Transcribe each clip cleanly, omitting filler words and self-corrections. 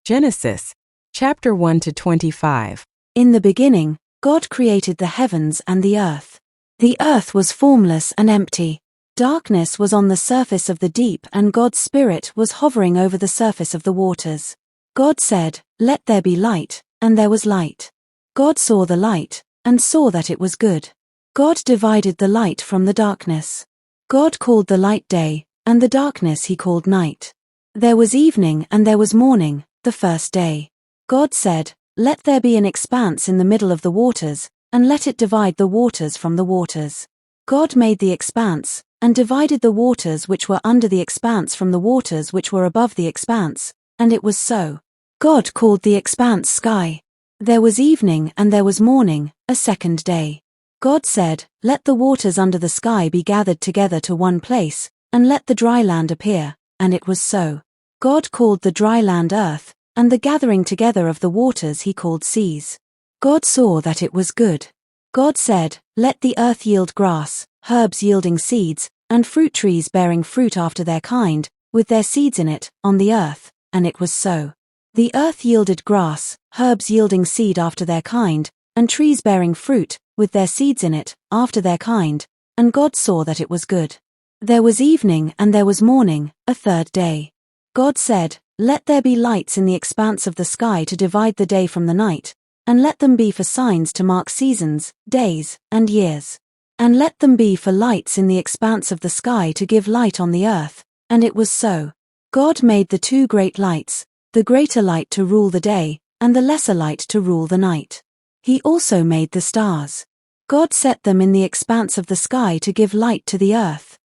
Genesis, chapter 1 to 25. In the beginning, God created the heavens and the earth. The earth was formless and empty. Darkness was on the surface of the deep, and God's Spirit was hovering over the surface of the waters. God said, "Let there be light," and there was light. God saw the light, and saw that it was good. God divided the light from the darkness. God called the light day, and the darkness he called night. There was evening and there was morning, the first day. God said, "Let there be an expanse in the middle of the waters, and let it divide the waters from the waters." God made the expanse, and divided the waters which were under the expanse from the waters which were above the expanse, and it was so. God called the expanse sky. There was evening and there was morning, a second day. God said, "Let the waters under the sky be gathered together to one place, and let the dry land appear," and it was so. God called the dry land earth, and the gathering together of the waters he called seas. God saw that it was good. God said, "Let the earth yield grass, herbs yielding seeds, and fruit trees bearing fruit after their kind, with their seeds in it, on the earth," and it was so. The earth yielded grass, herbs yielding seed after their kind, and trees bearing fruit, with their seeds in it, after their kind, and God saw that it was good. There was evening and there was morning, a third day. God said, "Let there be lights in the expanse of the sky to divide the day from the night, and let them be for signs to mark seasons, days, and years. And let them be for lights in the expanse of the sky to give light on the earth," and it was so. God made the two great lights, the greater light to rule the day, and the lesser light to rule the night. He also made the stars. God set them in the expanse of the sky to give light to the earth,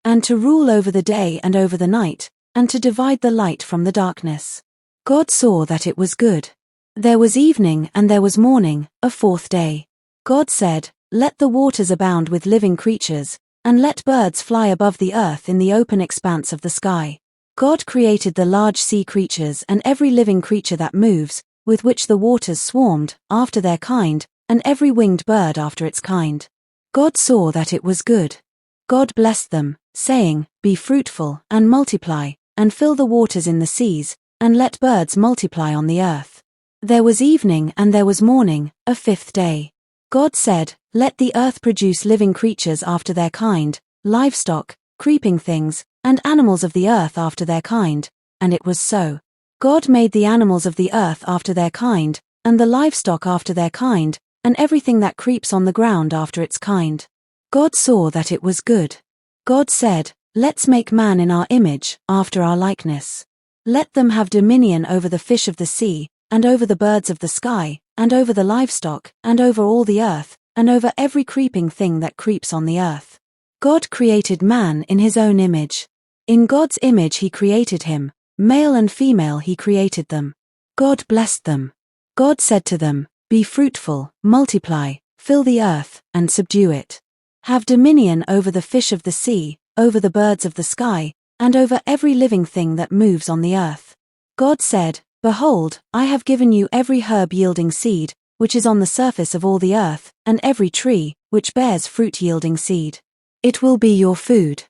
and to rule over the day and over the night, and to divide the light from the darkness. God saw that it was good. There was evening and there was morning, a fourth day. God said, "Let the waters abound with living creatures, and let birds fly above the earth in the open expanse of the sky." God created the large sea creatures and every living creature that moves, with which the waters swarmed, after their kind, and every winged bird after its kind. God saw that it was good. God blessed them, saying, "Be fruitful, and multiply, and fill the waters in the seas, and let birds multiply on the earth." There was evening and there was morning, a fifth day. God said, "Let the earth produce living creatures after their kind, livestock, creeping things, and animals of the earth after their kind," and it was so. God made the animals of the earth after their kind, and the livestock after their kind, and everything that creeps on the ground after its kind. God saw that it was good. God said, "Let's make man in our image, after our likeness. Let them have dominion over the fish of the sea, and over the birds of the sky, and over the livestock, and over all the earth, and over every creeping thing that creeps on the earth." God created man in his own image. In God's image he created him, male and female he created them. God blessed them. God said to them, "Be fruitful, multiply, fill the earth, and subdue it. Have dominion over the fish of the sea, over the birds of the sky, and over every living thing that moves on the earth." God said, "Behold, I have given you every herb yielding seed, which is on the surface of all the earth, and every tree, which bears fruit yielding seed. It will be your food.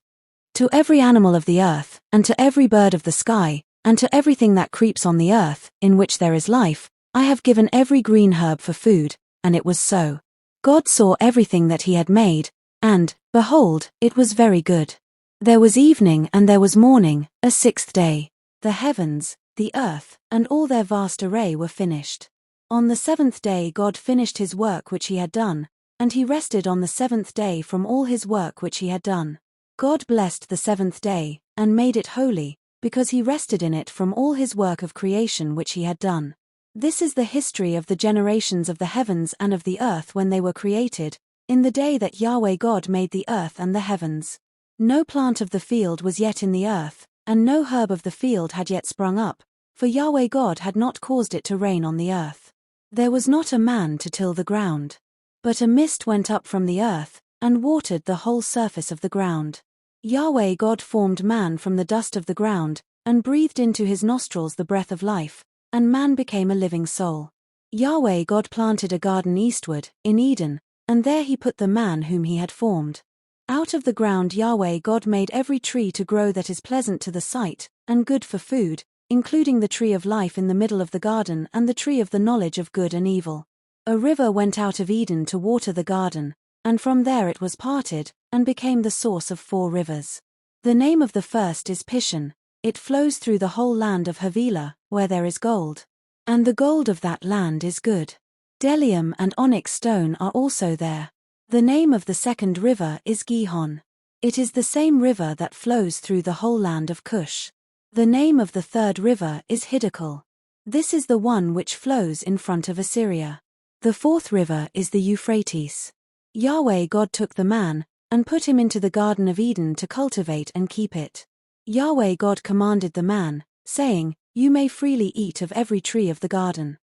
To every animal of the earth, and to every bird of the sky, and to everything that creeps on the earth, in which there is life, I have given every green herb for food," and it was so. God saw everything that he had made, and, behold, it was very good. There was evening and there was morning, a sixth day. The heavens, the earth, and all their vast array were finished. On the seventh day God finished his work which he had done, and he rested on the seventh day from all his work which he had done. God blessed the seventh day, and made it holy, because he rested in it from all his work of creation which he had done. This is the history of the generations of the heavens and of the earth when they were created, in the day that Yahweh God made the earth and the heavens. No plant of the field was yet in the earth, and no herb of the field had yet sprung up, for Yahweh God had not caused it to rain on the earth. There was not a man to till the ground. But a mist went up from the earth, and watered the whole surface of the ground. Yahweh God formed man from the dust of the ground, and breathed into his nostrils the breath of life, and man became a living soul. Yahweh God planted a garden eastward, in Eden, and there he put the man whom he had formed. Out of the ground Yahweh God made every tree to grow that is pleasant to the sight, and good for food, including the tree of life in the middle of the garden and the tree of the knowledge of good and evil. A river went out of Eden to water the garden, and from there it was parted, and became the source of 4 rivers. The name of the first is Pishon. It flows through the whole land of Havilah, where there is gold. And the gold of that land is good. Bdellium and onyx stone are also there. The name of the second river is Gihon. It is the same river that flows through the whole land of Cush. The name of the third river is Hiddekel. This is the one which flows in front of Assyria. The fourth river is the Euphrates. Yahweh God took the man, and put him into the Garden of Eden to cultivate and keep it. Yahweh God commanded the man, saying, You may freely eat of every tree of the garden.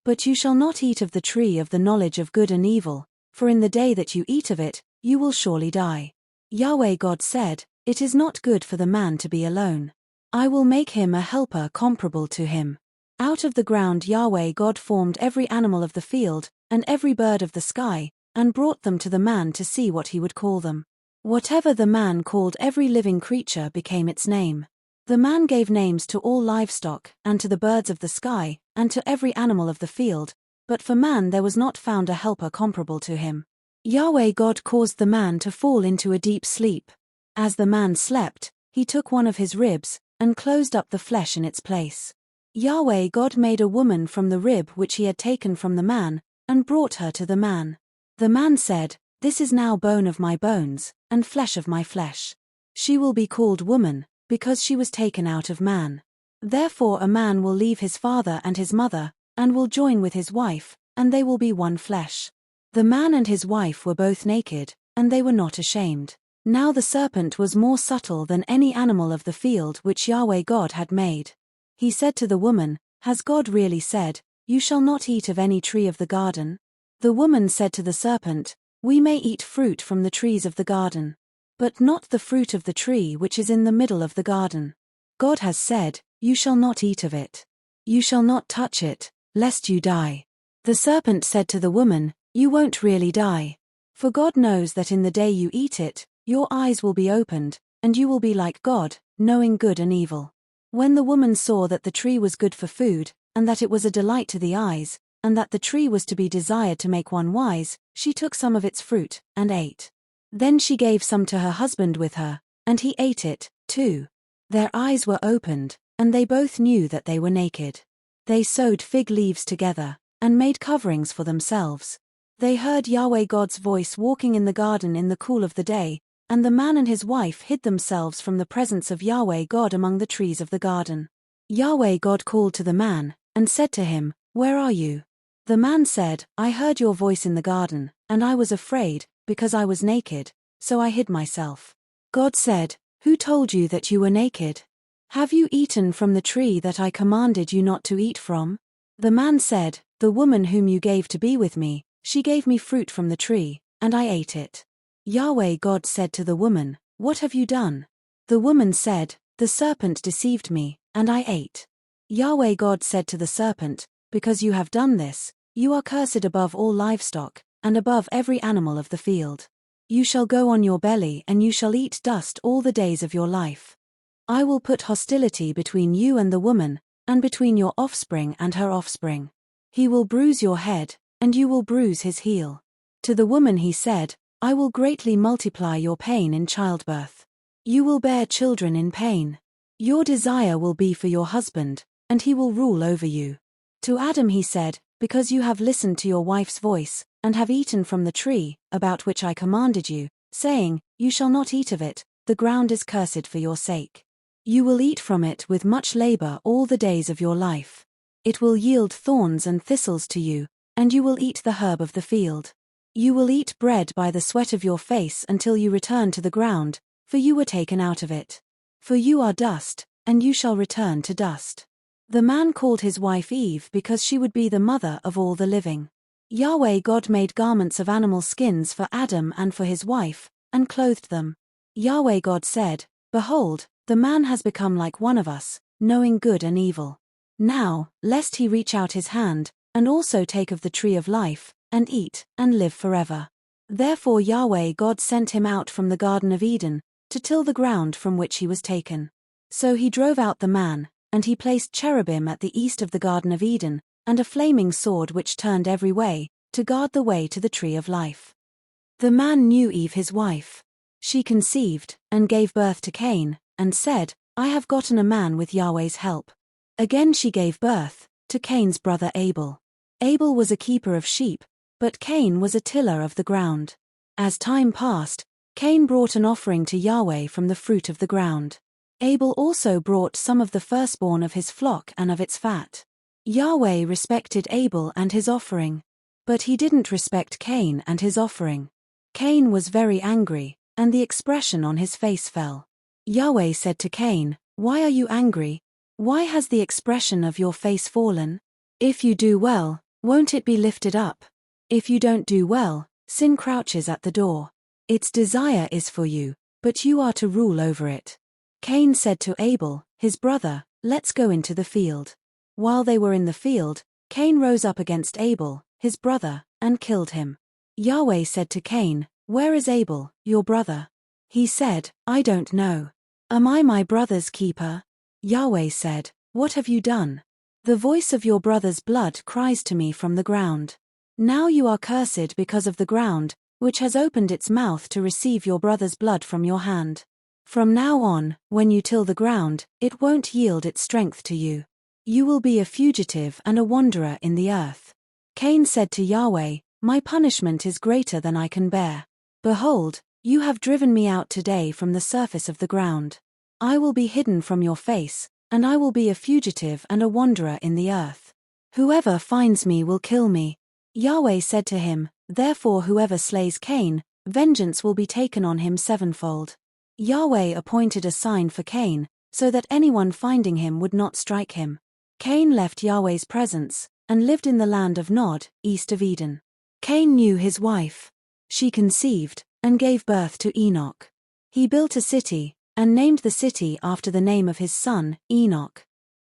But you shall not eat of the tree of the knowledge of good and evil, for in the day that you eat of it, you will surely die. Yahweh God said, It is not good for the man to be alone. I will make him a helper comparable to him. Out of the ground Yahweh God formed every animal of the field, and every bird of the sky, and brought them to the man to see what he would call them. Whatever the man called every living creature became its name. The man gave names to all livestock, and to the birds of the sky, and to every animal of the field, but for man there was not found a helper comparable to him. Yahweh God caused the man to fall into a deep sleep. As the man slept, he took one of his ribs, and closed up the flesh in its place. Yahweh God made a woman from the rib which he had taken from the man, and brought her to the man. The man said, This is now bone of my bones, and flesh of my flesh. She will be called woman, because she was taken out of man. Therefore a man will leave his father and his mother, and will join with his wife, and they will be one flesh. The man and his wife were both naked, and they were not ashamed. Now the serpent was more subtle than any animal of the field which Yahweh God had made. He said to the woman, Has God really said, You shall not eat of any tree of the garden? The woman said to the serpent, We may eat fruit from the trees of the garden, but not the fruit of the tree which is in the middle of the garden. God has said, You shall not eat of it. You shall not touch it, lest you die. The serpent said to the woman, You won't really die. For God knows that in the day you eat it, your eyes will be opened, and you will be like God, knowing good and evil. When the woman saw that the tree was good for food, and that it was a delight to the eyes, and that the tree was to be desired to make one wise, she took some of its fruit, and ate. Then she gave some to her husband with her, and he ate it, too. Their eyes were opened, and they both knew that they were naked. They sewed fig leaves together, and made coverings for themselves. They heard Yahweh God's voice walking in the garden in the cool of the day, and the man and his wife hid themselves from the presence of Yahweh God among the trees of the garden. Yahweh God called to the man, and said to him, Where are you? The man said, I heard your voice in the garden, and I was afraid, because I was naked, so I hid myself. God said, Who told you that you were naked? Have you eaten from the tree that I commanded you not to eat from? The man said, The woman whom you gave to be with me, she gave me fruit from the tree, and I ate it. Yahweh God said to the woman, What have you done? The woman said, The serpent deceived me, and I ate. Yahweh God said to the serpent, Because you have done this, you are cursed above all livestock, and above every animal of the field. You shall go on your belly and you shall eat dust all the days of your life. I will put hostility between you and the woman, and between your offspring and her offspring. He will bruise your head, and you will bruise his heel. To the woman he said, I will greatly multiply your pain in childbirth. You will bear children in pain. Your desire will be for your husband, and he will rule over you. To Adam he said, Because you have listened to your wife's voice, and have eaten from the tree, about which I commanded you, saying, You shall not eat of it, the ground is cursed for your sake. You will eat from it with much labor all the days of your life. It will yield thorns and thistles to you, and you will eat the herb of the field. You will eat bread by the sweat of your face until you return to the ground, for you were taken out of it. For you are dust, and you shall return to dust. The man called his wife Eve because she would be the mother of all the living. Yahweh God made garments of animal skins for Adam and for his wife, and clothed them. Yahweh God said, Behold, the man has become like one of us, knowing good and evil. Now, lest he reach out his hand, and also take of the tree of life, and eat, and live forever. Therefore Yahweh God sent him out from the Garden of Eden, to till the ground from which he was taken. So he drove out the man, and he placed cherubim at the east of the Garden of Eden, and a flaming sword which turned every way, to guard the way to the tree of life. The man knew Eve his wife. She conceived, and gave birth to Cain, and said, I have gotten a man with Yahweh's help. Again she gave birth to Cain's brother Abel. Abel was a keeper of sheep, but Cain was a tiller of the ground. As time passed, Cain brought an offering to Yahweh from the fruit of the ground. Abel also brought some of the firstborn of his flock and of its fat. Yahweh respected Abel and his offering, but he didn't respect Cain and his offering. Cain was very angry, and the expression on his face fell. Yahweh said to Cain, Why are you angry? Why has the expression of your face fallen? If you do well, won't it be lifted up? If you don't do well, sin crouches at the door. Its desire is for you, but you are to rule over it. Cain said to Abel, his brother, Let's go into the field. While they were in the field, Cain rose up against Abel, his brother, and killed him. Yahweh said to Cain, Where is Abel, your brother? He said, I don't know. Am I my brother's keeper? Yahweh said, What have you done? The voice of your brother's blood cries to me from the ground. Now you are cursed because of the ground, which has opened its mouth to receive your brother's blood from your hand. From now on, when you till the ground, it won't yield its strength to you. You will be a fugitive and a wanderer in the earth. Cain said to Yahweh, My punishment is greater than I can bear. Behold, you have driven me out today from the surface of the ground. I will be hidden from your face, and I will be a fugitive and a wanderer in the earth. Whoever finds me will kill me. Yahweh said to him, Therefore whoever slays Cain, vengeance will be taken on him sevenfold. Yahweh appointed a sign for Cain, so that anyone finding him would not strike him. Cain left Yahweh's presence, and lived in the land of Nod, east of Eden. Cain knew his wife. She conceived, and gave birth to Enoch. He built a city, and named the city after the name of his son, Enoch.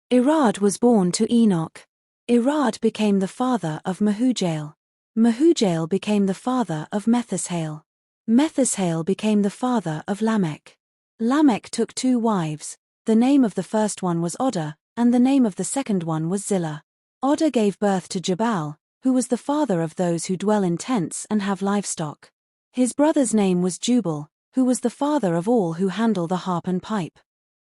Irad was born to Enoch. Irad became the father of Mehujael. Mehujael became the father of Methushael. Methushael became the father of Lamech. Lamech took 2 wives. The name of the first one was Oda, and the name of the second one was Zillah. Oda gave birth to Jabal, who was the father of those who dwell in tents and have livestock. His brother's name was Jubal, who was the father of all who handle the harp and pipe.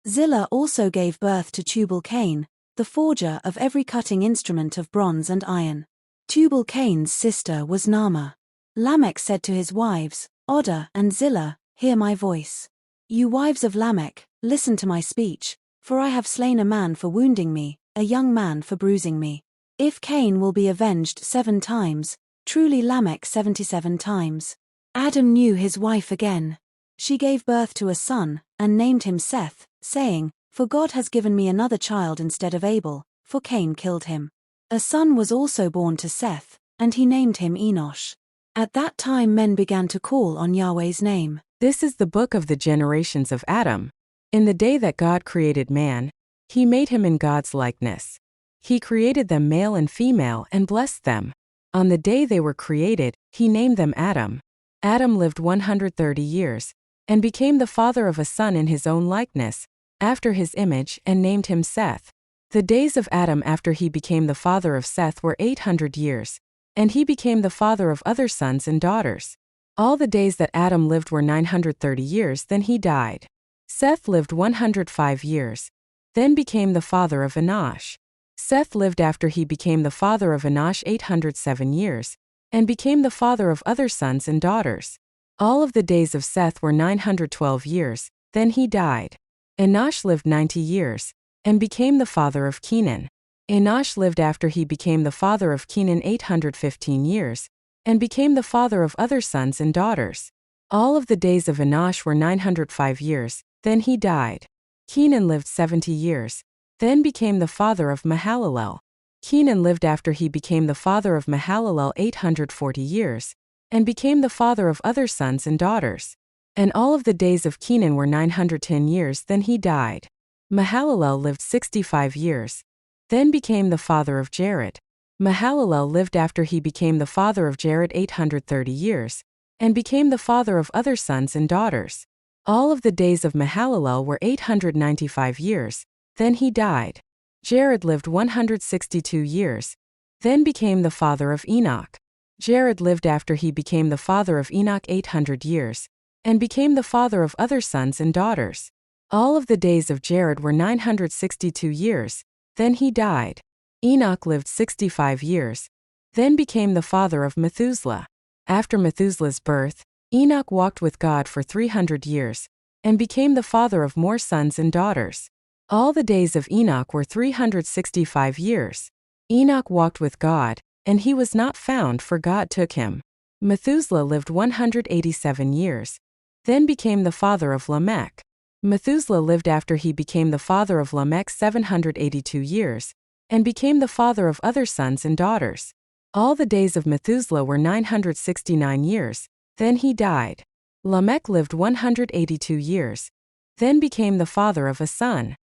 Zillah also gave birth to Tubal-Cain, the forger of every cutting instrument of bronze and iron. Tubal-Cain's sister was Naamah. Lamech said to his wives, Oda and Zillah, Hear my voice. You wives of Lamech, listen to my speech, for I have slain a man for wounding me, a young man for bruising me. If Cain will be avenged 7 times, truly Lamech 77 times. Adam knew his wife again. She gave birth to a son, and named him Seth, saying, For God has given me another child instead of Abel, for Cain killed him. A son was also born to Seth, and he named him Enosh. At that time men began to call on Yahweh's name. This is the book of the generations of Adam. In the day that God created man, he made him in God's likeness. He created them male and female and blessed them. On the day they were created, he named them Adam. Adam lived 130 years, and became the father of a son in his own likeness, after his image, and named him Seth. The days of Adam after he became the father of Seth were 800 years, and he became the father of other sons and daughters. All the days that Adam lived were 930 years, then he died. Seth lived 105 years, then became the father of Enosh. Seth lived after he became the father of Enosh 807 years, and became the father of other sons and daughters. All of the days of Seth were 912 years, then he died. Enosh lived 90 years, and became the father of Kenan. Enosh lived after he became the father of Kenan 815 years, and became the father of other sons and daughters. All of the days of Enosh were 905 years, then he died. Kenan lived 70 years, then became the father of Mahalalel. Kenan lived after he became the father of Mahalalel 840 years, and became the father of other sons and daughters. And all of the days of Kenan were 910 years, then he died. Mahalalel lived 65 years, then became the father of Jared. Mahalalel lived after he became the father of Jared 830 years, and became the father of other sons and daughters. All of the days of Mahalalel were 895 years, then he died. Jared lived 162 years, then became the father of Enoch. Jared lived after he became the father of Enoch 800 years, and became the father of other sons and daughters. All of the days of Jared were 962 years, then he died. Enoch lived 65 years, then became the father of Methuselah. After Methuselah's birth, Enoch walked with God for 300 years, and became the father of more sons and daughters. All the days of Enoch were 365 years. Enoch walked with God, and he was not found, for God took him. Methuselah lived 187 years, then became the father of Lamech. Methuselah lived after he became the father of Lamech 782 years, and became the father of other sons and daughters. All the days of Methuselah were 969 years, then he died. Lamech lived 182 years, then became the father of a son.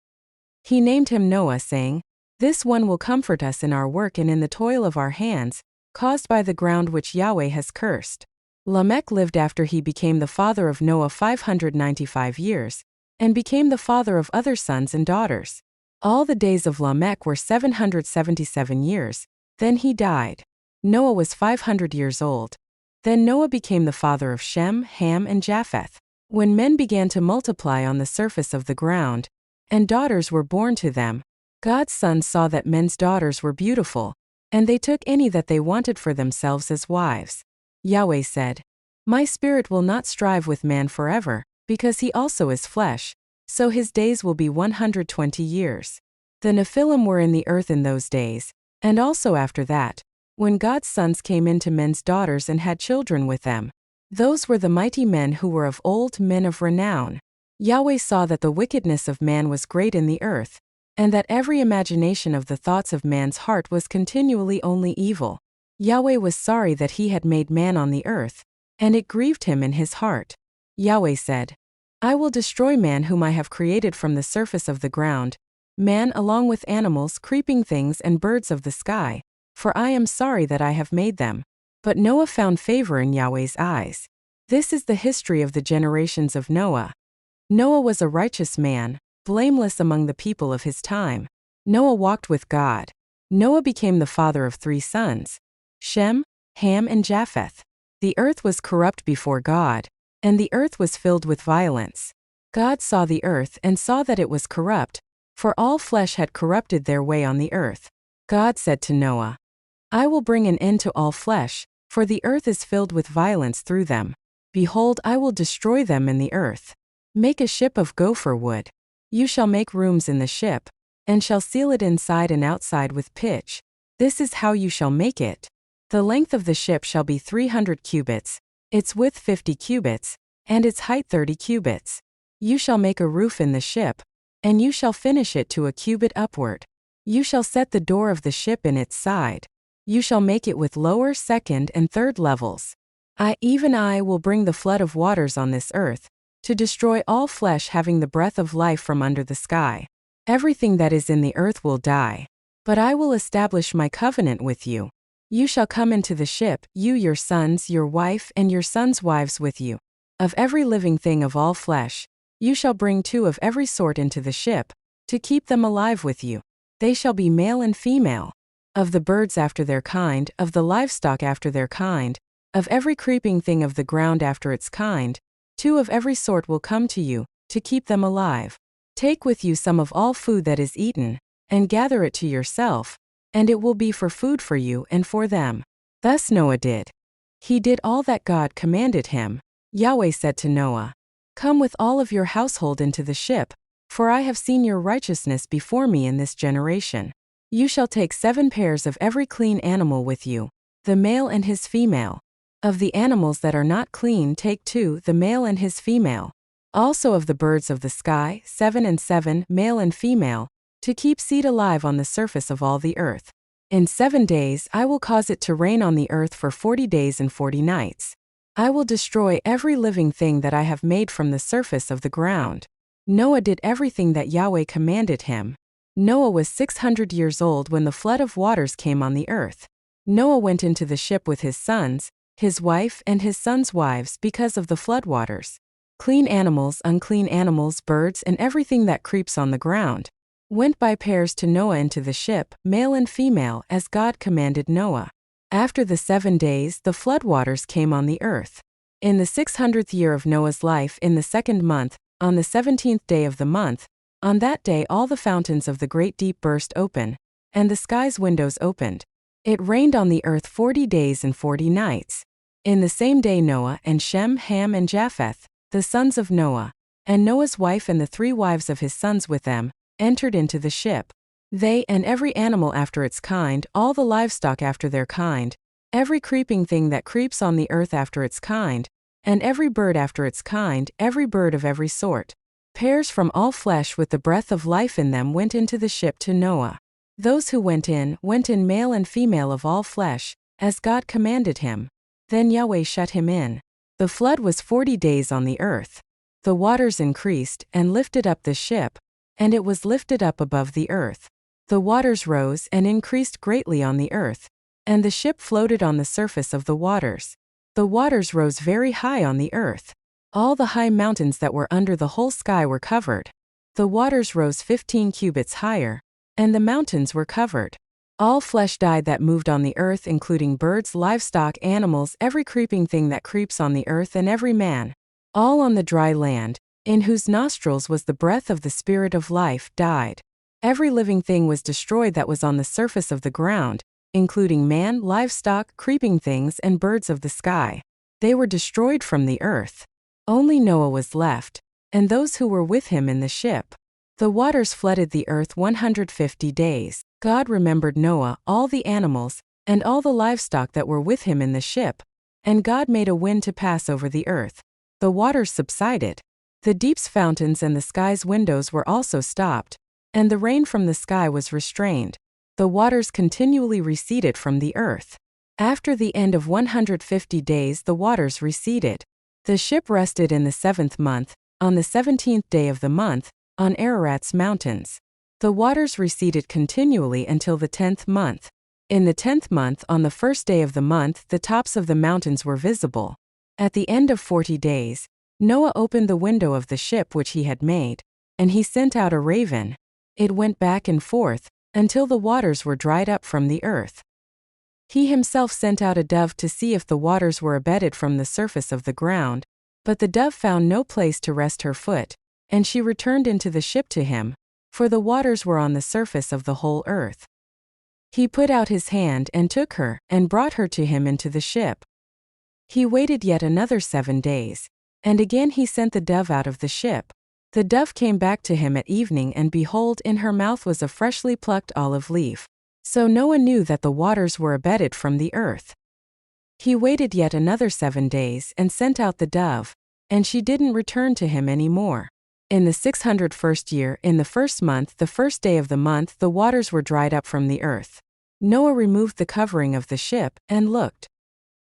He named him Noah, saying, "This one will comfort us in our work and in the toil of our hands, caused by the ground which Yahweh has cursed." Lamech lived after he became the father of Noah 595 years, and became the father of other sons and daughters. All the days of Lamech were 777 years, then he died. Noah was 500 years old. Then Noah became the father of Shem, Ham, and Japheth. When men began to multiply on the surface of the ground, and daughters were born to them, God's sons saw that men's daughters were beautiful, and they took any that they wanted for themselves as wives. Yahweh said, "My spirit will not strive with man forever, because he also is flesh, so his days will be 120 years. The Nephilim were in the earth in those days, and also after that, when God's sons came into men's daughters and had children with them. Those were the mighty men who were of old, men of renown. Yahweh saw that the wickedness of man was great in the earth, and that every imagination of the thoughts of man's heart was continually only evil. Yahweh was sorry that he had made man on the earth, and it grieved him in his heart. Yahweh said, I will destroy man whom I have created from the surface of the ground, man along with animals, creeping things, and birds of the sky, for I am sorry that I have made them. But Noah found favor in Yahweh's eyes. This is the history of the generations of Noah. Noah was a righteous man, blameless among the people of his time. Noah walked with God. Noah became the father of 3 sons, Shem, Ham, and Japheth. The earth was corrupt before God, and the earth was filled with violence. God saw the earth and saw that it was corrupt, for all flesh had corrupted their way on the earth. God said to Noah, I will bring an end to all flesh, for the earth is filled with violence through them. Behold, I will destroy them in the earth. Make a ship of gopher wood. You shall make rooms in the ship, and shall seal it inside and outside with pitch. This is how you shall make it. The length of the ship shall be 300 cubits, its width 50 cubits, and its height 30 cubits. You shall make a roof in the ship, and you shall finish it to a cubit upward. You shall set the door of the ship in its side. You shall make it with lower, second, and third levels. Even I will bring the flood of waters on this earth, to destroy all flesh having the breath of life from under the sky. Everything that is in the earth will die. But I will establish my covenant with you. You shall come into the ship, you, your sons, your wife, and your sons' wives with you. Of every living thing of all flesh, you shall bring 2 of every sort into the ship, to keep them alive with you. They shall be male and female. Of the birds after their kind, of the livestock after their kind, of every creeping thing of the ground after its kind, 2 of every sort will come to you, to keep them alive. Take with you some of all food that is eaten, and gather it to yourself, and it will be for food for you and for them. Thus Noah did. He did all that God commanded him. Yahweh said to Noah, Come with all of your household into the ship, for I have seen your righteousness before me in this generation. You shall take 7 pairs of every clean animal with you, the male and his female. Of the animals that are not clean take 2, the male and his female. Also of the birds of the sky, 7 and 7, male and female, to keep seed alive on the surface of all the earth. In 7 days I will cause it to rain on the earth for 40 days and 40 nights. I will destroy every living thing that I have made from the surface of the ground. Noah did everything that Yahweh commanded him. Noah was 600 years old when the flood of waters came on the earth. Noah went into the ship with his sons, his wife, and his sons' wives because of the floodwaters. Clean animals, unclean animals, birds, and everything that creeps on the ground. went by pairs to Noah into the ship, male and female, as God commanded Noah. After the 7 days, the floodwaters came on the earth. In the 600th year of Noah's life, in the 2nd month, on the 17th day of the month, on that day all the fountains of the great deep burst open, and the sky's windows opened. It rained on the earth 40 days and 40 nights. In the same day Noah and Shem, Ham and Japheth, the sons of Noah, and Noah's wife and the 3 wives of his sons with them, entered into the ship. They and every animal after its kind, all the livestock after their kind, every creeping thing that creeps on the earth after its kind, and every bird after its kind, every bird of every sort. Pairs from all flesh with the breath of life in them went into the ship to Noah. Those who went in male and female of all flesh, as God commanded him. Then Yahweh shut him in. The flood was 40 days on the earth. The waters increased and lifted up the ship, and it was lifted up above the earth. The waters rose and increased greatly on the earth, and the ship floated on the surface of the waters. The waters rose very high on the earth. All the high mountains that were under the whole sky were covered. The waters rose 15 cubits higher, and the mountains were covered. All flesh died that moved on the earth, including birds, livestock, animals, every creeping thing that creeps on the earth, and every man. All on the dry land, in whose nostrils was the breath of the Spirit of life, died. Every living thing was destroyed that was on the surface of the ground, including man, livestock, creeping things, and birds of the sky. They were destroyed from the earth. Only Noah was left, and those who were with him in the ship. The waters flooded the earth 150 days. God remembered Noah, all the animals, and all the livestock that were with him in the ship. And God made a wind to pass over the earth. The waters subsided. The deep's fountains and the sky's windows were also stopped, and the rain from the sky was restrained. The waters continually receded from the earth. After the end of 150 days the waters receded. The ship rested in the 7th month, on the 17th day of the month, on Ararat's mountains. The waters receded continually until the 10th month. In the 10th month, on the 1st day of the month, the tops of the mountains were visible. At the end of 40 days, Noah opened the window of the ship which he had made, and he sent out a raven. It went back and forth, until the waters were dried up from the earth. He himself sent out a dove to see if the waters were abated from the surface of the ground, but the dove found no place to rest her foot, and she returned into the ship to him, for the waters were on the surface of the whole earth. He put out his hand and took her, and brought her to him into the ship. He waited yet another 7 days, and again he sent the dove out of the ship. The dove came back to him at evening, and behold, in her mouth was a freshly plucked olive leaf. So Noah knew that the waters were abated from the earth. He waited yet another 7 days, and sent out the dove, and she didn't return to him any more. In the 601st year, in the 1st month, the 1st day of the month, the waters were dried up from the earth. Noah removed the covering of the ship, and looked.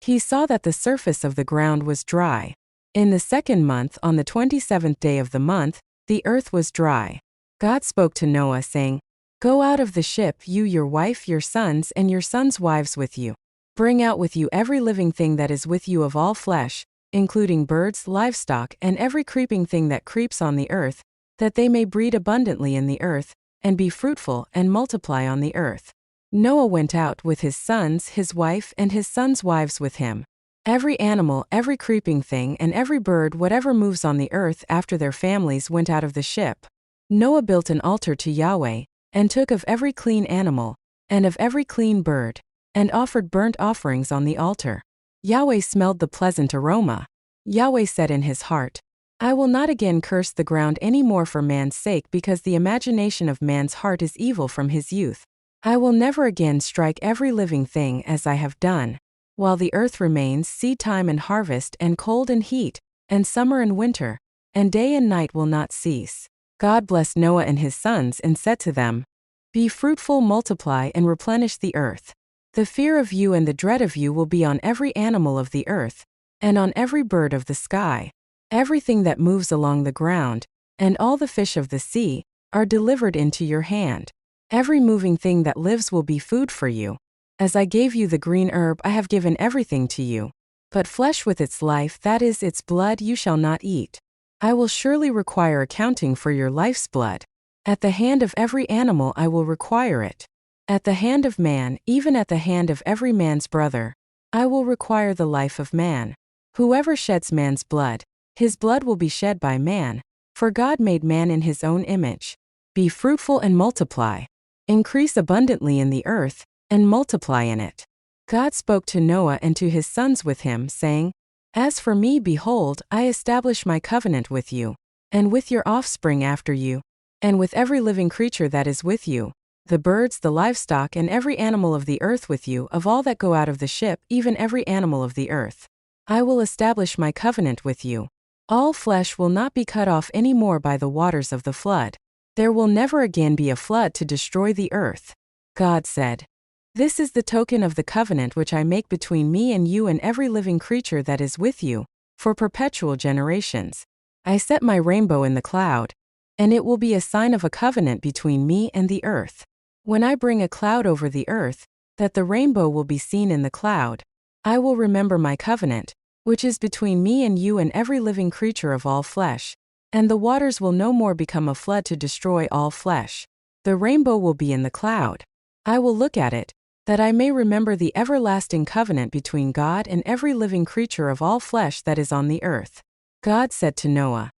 He saw that the surface of the ground was dry. In the 2nd month, on the 27th day of the month, the earth was dry. God spoke to Noah, saying, "Go out of the ship, you, your wife, your sons, and your sons' wives with you. Bring out with you every living thing that is with you of all flesh, including birds, livestock, and every creeping thing that creeps on the earth, that they may breed abundantly in the earth, and be fruitful, and multiply on the earth." Noah went out with his sons, his wife, and his sons' wives with him. Every animal, every creeping thing, and every bird, whatever moves on the earth after their families, went out of the ship. Noah built an altar to Yahweh, and took of every clean animal, and of every clean bird, and offered burnt offerings on the altar. Yahweh smelled the pleasant aroma. Yahweh said in his heart, "I will not again curse the ground any more for man's sake, because the imagination of man's heart is evil from his youth. I will never again strike every living thing as I have done. While the earth remains, seed time and harvest, and cold and heat, and summer and winter, and day and night will not cease." God blessed Noah and his sons and said to them, "Be fruitful, multiply, and replenish the earth. The fear of you and the dread of you will be on every animal of the earth, and on every bird of the sky. Everything that moves along the ground, and all the fish of the sea, are delivered into your hand. Every moving thing that lives will be food for you. As I gave you the green herb, I have given everything to you. But flesh with its life, that is, its blood, you shall not eat. I will surely require accounting for your life's blood. At the hand of every animal I will require it. At the hand of man, even at the hand of every man's brother, I will require the life of man. Whoever sheds man's blood, his blood will be shed by man, for God made man in his own image. Be fruitful and multiply. Increase abundantly in the earth, and multiply in it. God spoke to Noah and to his sons with him, saying, As for me, behold, I establish my covenant with you, and with your offspring after you, and with every living creature that is with you, the birds, the livestock, and every animal of the earth with you, of all that go out of the ship, even every animal of the earth. I will establish my covenant with you. All flesh will not be cut off any more by the waters of the flood. There will never again be a flood to destroy the earth. God said, This is the token of the covenant which I make between me and you and every living creature that is with you, for perpetual generations. I set my rainbow in the cloud, and it will be a sign of a covenant between me and the earth. When I bring a cloud over the earth, that the rainbow will be seen in the cloud, I will remember my covenant, which is between me and you and every living creature of all flesh, and the waters will no more become a flood to destroy all flesh. The rainbow will be in the cloud. I will look at it, that I may remember the everlasting covenant between God and every living creature of all flesh that is on the earth. God said to Noah,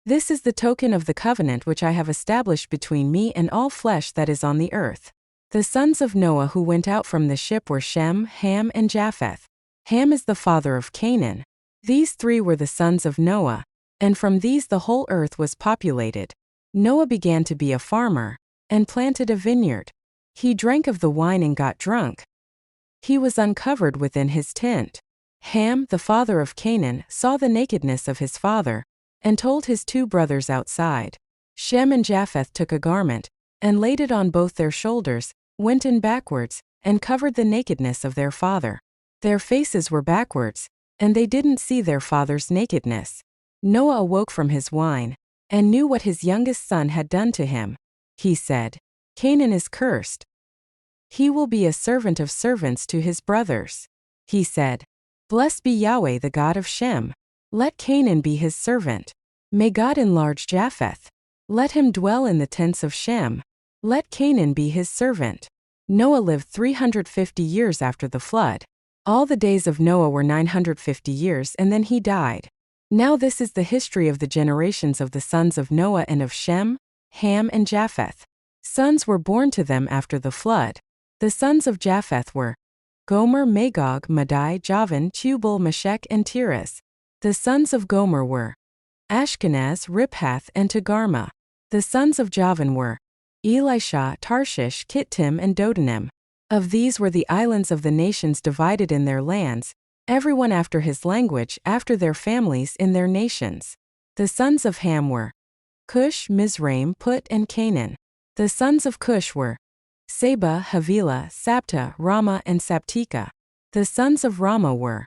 This is the token of the covenant which I have established between me and all flesh that is on the earth. The sons of Noah who went out from the ship were Shem, Ham, and Japheth. Ham is the father of Canaan. These three were the sons of Noah, and from these the whole earth was populated. Noah began to be a farmer, and planted a vineyard. He drank of the wine and got drunk. He was uncovered within his tent. Ham, the father of Canaan, saw the nakedness of his father, and told his two brothers outside. Shem and Japheth took a garment, and laid it on both their shoulders, went in backwards, and covered the nakedness of their father. Their faces were backwards, and they didn't see their father's nakedness. Noah awoke from his wine, and knew what his youngest son had done to him. He said, Canaan is cursed. He will be a servant of servants to his brothers. He said, Blessed be Yahweh the God of Shem. Let Canaan be his servant. May God enlarge Japheth. Let him dwell in the tents of Shem. Let Canaan be his servant. Noah lived 350 years after the flood. All the days of Noah were 950 years, and then he died. Now this is the history of the generations of the sons of Noah and of Shem, Ham, and Japheth. Sons were born to them after the flood. The sons of Japheth were Gomer, Magog, Madai, Javan, Tubal, Meshech, and Tiras. The sons of Gomer were Ashkenaz, Riphath, and Togarmah. The sons of Javan were Elisha, Tarshish, Kittim, and Dodanim. Of these were the islands of the nations divided in their lands, everyone after his language, after their families in their nations. The sons of Ham were Cush, Mizraim, Put, and Canaan. The sons of Cush were Seba, Havilah, Sabta, Ramah, and Sabteka. The sons of Ramah were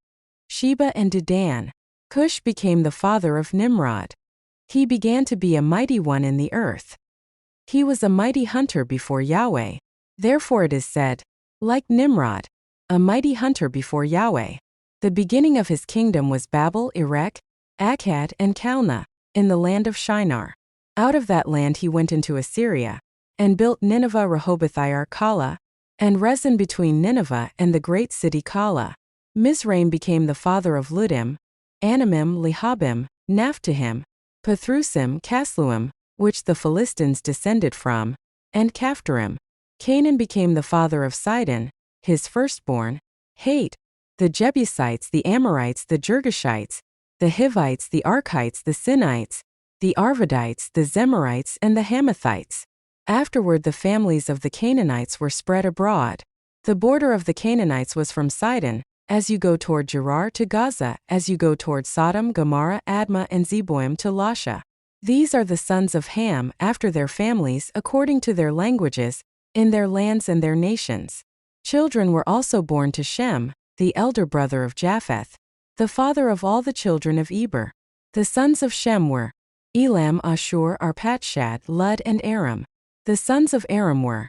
Sheba and Dedan. Cush became the father of Nimrod. He began to be a mighty one in the earth. He was a mighty hunter before Yahweh. Therefore it is said, like Nimrod, a mighty hunter before Yahweh. The beginning of his kingdom was Babel, Erech, Akkad, and Calneh, in the land of Shinar. Out of that land he went into Assyria, and built Nineveh, Rehoboth-ir, Calah, and Rezin between Nineveh and the great city Calah. Mizraim became the father of Ludim, Anamim, Lehabim, Naphtahim, Pathrusim, Casluim, which the Philistines descended from, and Caphtorim. Canaan became the father of Sidon, his firstborn, Hate, the Jebusites, the Amorites, the Girgashites, the Hivites, the Archites, the Sinites, the Arvadites, the Zemarites, and the Hamathites. Afterward the families of the Canaanites were spread abroad. The border of the Canaanites was from Sidon, as you go toward Gerar, to Gaza, as you go toward Sodom, Gomorrah, Admah, and Zeboim to Lasha. These are the sons of Ham, after their families, according to their languages, in their lands and their nations. Children were also born to Shem, the elder brother of Japheth, the father of all the children of Eber. The sons of Shem were Elam, Ashur, Arpachshad, Lud, and Aram. The sons of Aram were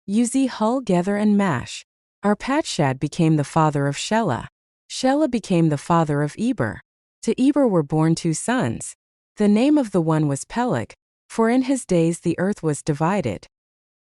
Uzi, Hul, Gether, and Mash. Arpachshad became the father of Shelah. Shelah became the father of Eber. To Eber were born two sons. The name of the one was Peleg, for in his days the earth was divided.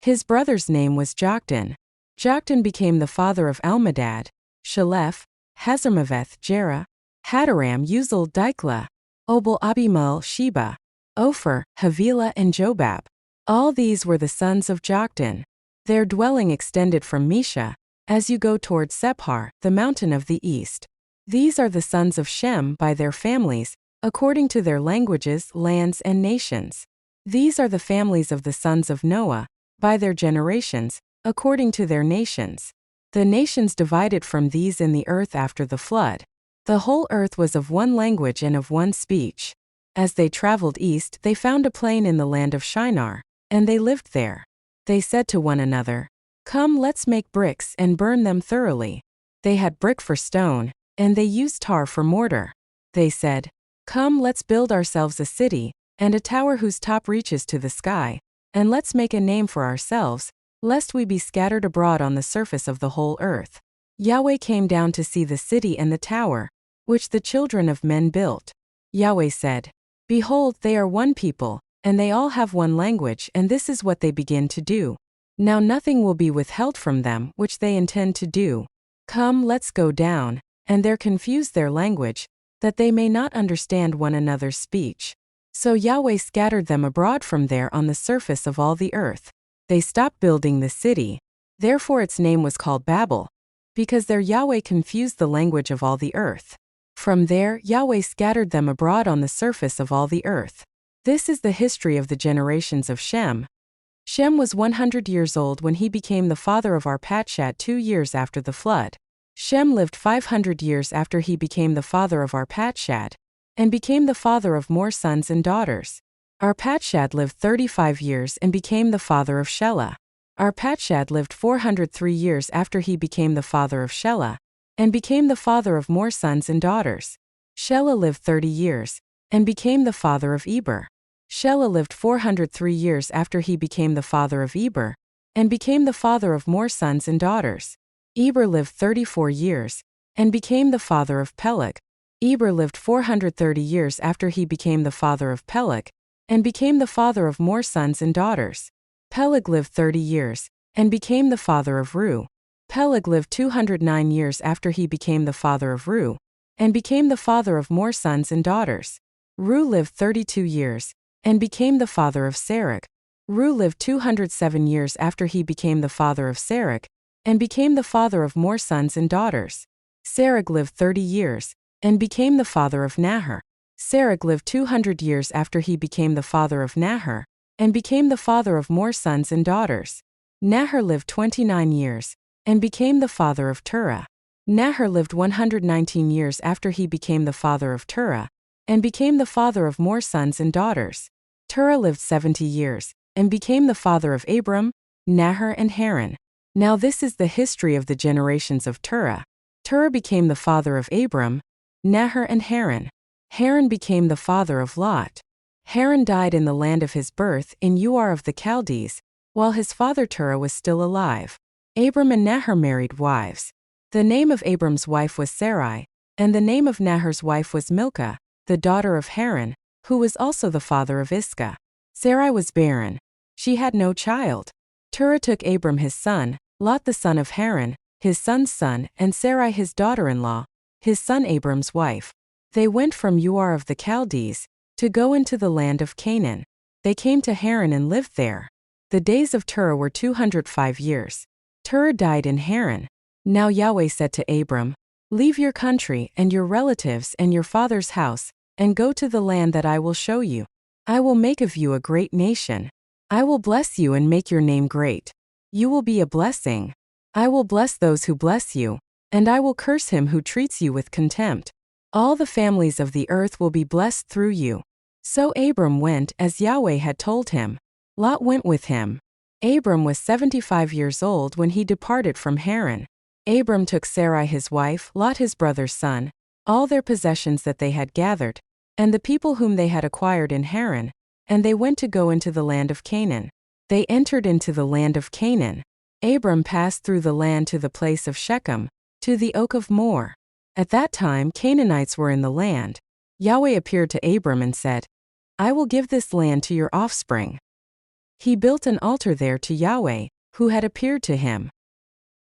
His brother's name was Joktan. Joktan became the father of Almodad, Shalef, Hazarmaveth, Jerah, Hadaram, Uzal, Diklah, Obal, Abimael, Sheba, Ophir, Havilah, and Jobab. All these were the sons of Joktan. Their dwelling extended from Mesha, as you go toward Sephar, the mountain of the east. These are the sons of Shem by their families, according to their languages, lands, and nations. These are the families of the sons of Noah, by their generations, according to their nations. The nations divided from these in the earth after the flood. The whole earth was of one language and of one speech. As they traveled east, they found a plain in the land of Shinar, and they lived there. They said to one another, "Come, let's make bricks and burn them thoroughly." They had brick for stone, and they used tar for mortar. They said, "Come, let's build ourselves a city, and a tower whose top reaches to the sky, and let's make a name for ourselves, lest we be scattered abroad on the surface of the whole earth." Yahweh came down to see the city and the tower, which the children of men built. Yahweh said, "Behold, they are one people, and they all have one language, and this is what they begin to do. Now nothing will be withheld from them which they intend to do. Come, let's go down, and there confuse their language, that they may not understand one another's speech." So Yahweh scattered them abroad from there on the surface of all the earth. They stopped building the city. Therefore its name was called Babel, because there Yahweh confused the language of all the earth. From there Yahweh scattered them abroad on the surface of all the earth. This is the history of the generations of Shem. Shem was 100 years old when he became the father of Arpachshad 2 years after the flood. Shem lived 500 years after he became the father of Arpachshad, and became the father of more sons and daughters. Arpachshad lived 35 years and became the father of Shelah. Arpachshad lived 403 years after he became the father of Shelah, and became the father of more sons and daughters. Shelah lived 30 years, and became the father of Eber. Shelah lived 403 years after he became the father of Eber, and became the father of more sons and daughters. Eber lived 34 years, and became the father of Peleg. Eber lived 430 years after he became the father of Peleg, and became the father of more sons and daughters. Peleg lived 30 years, and became the father of Reu. Peleg lived 209 years after he became the father of Reu, and became the father of more sons and daughters. Reu lived 32 years, and became the father of Serach. Reu lived 207 years after he became the father of Serach, and became the father of more sons and daughters. Serach lived 30 years, and became the father of Nahor. Serach lived 200 years after he became the father of Nahor, and became the father of more sons and daughters. Nahor lived 29 years, and became the father of Terah. Nahor lived 119 years after he became the father of Terah, and became the father of more sons and daughters. Terah lived 70 years, and became the father of Abram, Nahor, and Haran. Now this is the history of the generations of Terah. Terah became the father of Abram, Nahor, and Haran. Haran became the father of Lot. Haran died in the land of his birth in Ur of the Chaldees, while his father Terah was still alive. Abram and Nahor married wives. The name of Abram's wife was Sarai, and the name of Nahor's wife was Milcah, the daughter of Haran, who was also the father of Iscah. Sarai was barren. She had no child. Terah took Abram his son, Lot the son of Haran, his son's son, and Sarai his daughter-in-law, his son Abram's wife. They went from Ur of the Chaldees, to go into the land of Canaan. They came to Haran and lived there. The days of Terah were 205 years. Terah died in Haran. Now Yahweh said to Abram, "Leave your country and your relatives and your father's house, and go to the land that I will show you. I will make of you a great nation. I will bless you and make your name great. You will be a blessing. I will bless those who bless you, and I will curse him who treats you with contempt. All the families of the earth will be blessed through you." So Abram went as Yahweh had told him. Lot went with him. Abram was 75 years old when he departed from Haran. Abram took Sarai his wife, Lot his brother's son, all their possessions that they had gathered, and the people whom they had acquired in Haran, and they went to go into the land of Canaan. They entered into the land of Canaan. Abram passed through the land to the place of Shechem, to the oak of Moreh. At that time Canaanites were in the land. Yahweh appeared to Abram and said, I will give this land to your offspring. He built an altar there to Yahweh, who had appeared to him.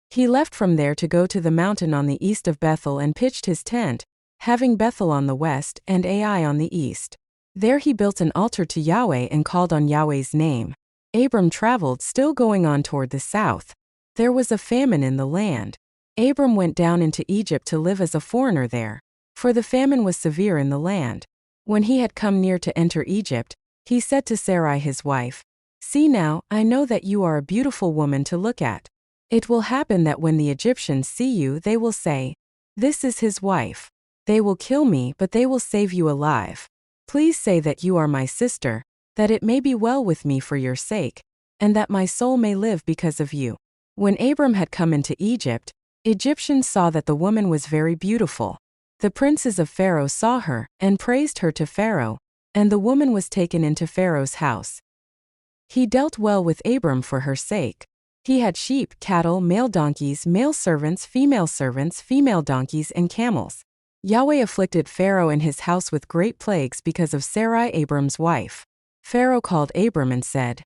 He left from there to go to the mountain on the east of Bethel and pitched his tent, having Bethel on the west and Ai on the east. There he built an altar to Yahweh and called on Yahweh's name. Abram traveled, still going on toward the south. There was a famine in the land. Abram went down into Egypt to live as a foreigner there, for the famine was severe in the land. When he had come near to enter Egypt, he said to Sarai his wife, "See now, I know that you are a beautiful woman to look at. It will happen that when the Egyptians see you they will say, 'This is his wife.' They will kill me, but they will save you alive. Please say that you are my sister, that it may be well with me for your sake, and that my soul may live because of you." When Abram had come into Egypt, Egyptians saw that the woman was very beautiful. The princes of Pharaoh saw her, and praised her to Pharaoh, and the woman was taken into Pharaoh's house. He dealt well with Abram for her sake. He had sheep, cattle, male donkeys, male servants, female donkeys, and camels. Yahweh afflicted Pharaoh and his house with great plagues because of Sarai, Abram's wife. Pharaoh called Abram and said,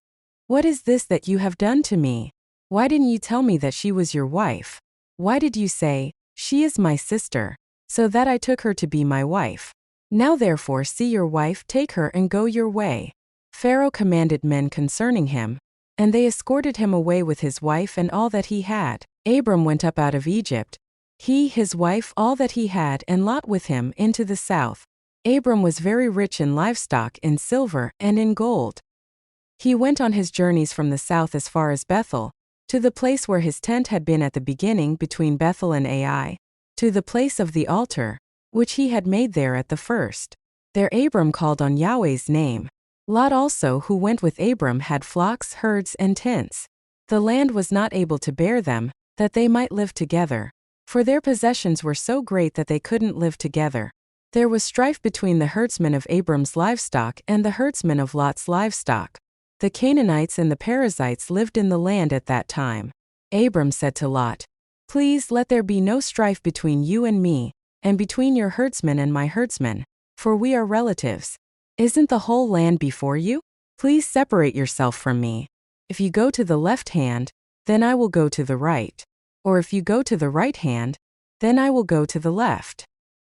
"What is this that you have done to me? Why didn't you tell me that she was your wife? Why did you say, 'She is my sister,' so that I took her to be my wife? Now therefore see your wife, take her and go your way." Pharaoh commanded men concerning him, and they escorted him away with his wife and all that he had. Abram went up out of Egypt, he, his wife, all that he had, and Lot with him, into the south. Abram was very rich in livestock, in silver, and in gold. He went on his journeys from the south as far as Bethel, to the place where his tent had been at the beginning between Bethel and Ai, to the place of the altar, which he had made there at the first. There Abram called on Yahweh's name. Lot also, who went with Abram, had flocks, herds, and tents. The land was not able to bear them, that they might live together, for their possessions were so great that they couldn't live together. There was strife between the herdsmen of Abram's livestock and the herdsmen of Lot's livestock. The Canaanites and the Perizzites lived in the land at that time. Abram said to Lot, "Please let there be no strife between you and me, and between your herdsmen and my herdsmen, for we are relatives. Isn't the whole land before you? Please separate yourself from me. If you go to the left hand, then I will go to the right. Or if you go to the right hand, then I will go to the left."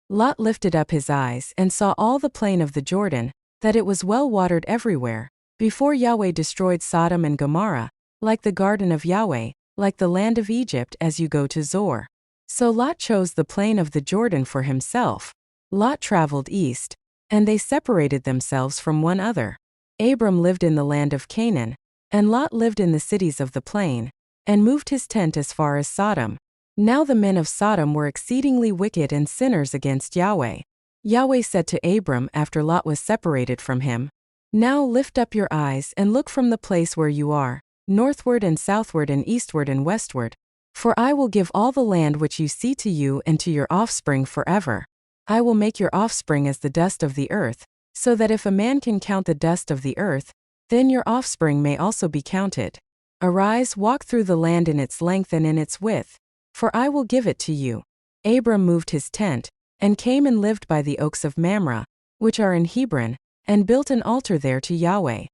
Lot lifted up his eyes and saw all the plain of the Jordan, that it was well watered everywhere, before Yahweh destroyed Sodom and Gomorrah, like the garden of Yahweh, like the land of Egypt as you go to Zoar. So Lot chose the plain of the Jordan for himself. Lot traveled east, and they separated themselves from one another. Abram lived in the land of Canaan, and Lot lived in the cities of the plain, and moved his tent as far as Sodom. Now the men of Sodom were exceedingly wicked and sinners against Yahweh. Yahweh said to Abram after Lot was separated from him, "Now lift up your eyes and look from the place where you are, northward and southward and eastward and westward, for I will give all the land which you see to you and to your offspring forever. I will make your offspring as the dust of the earth, so that if a man can count the dust of the earth, then your offspring may also be counted. Arise, walk through the land in its length and in its width, for I will give it to you." Abram moved his tent, and came and lived by the oaks of Mamre, which are in Hebron, and built an altar there to Yahweh.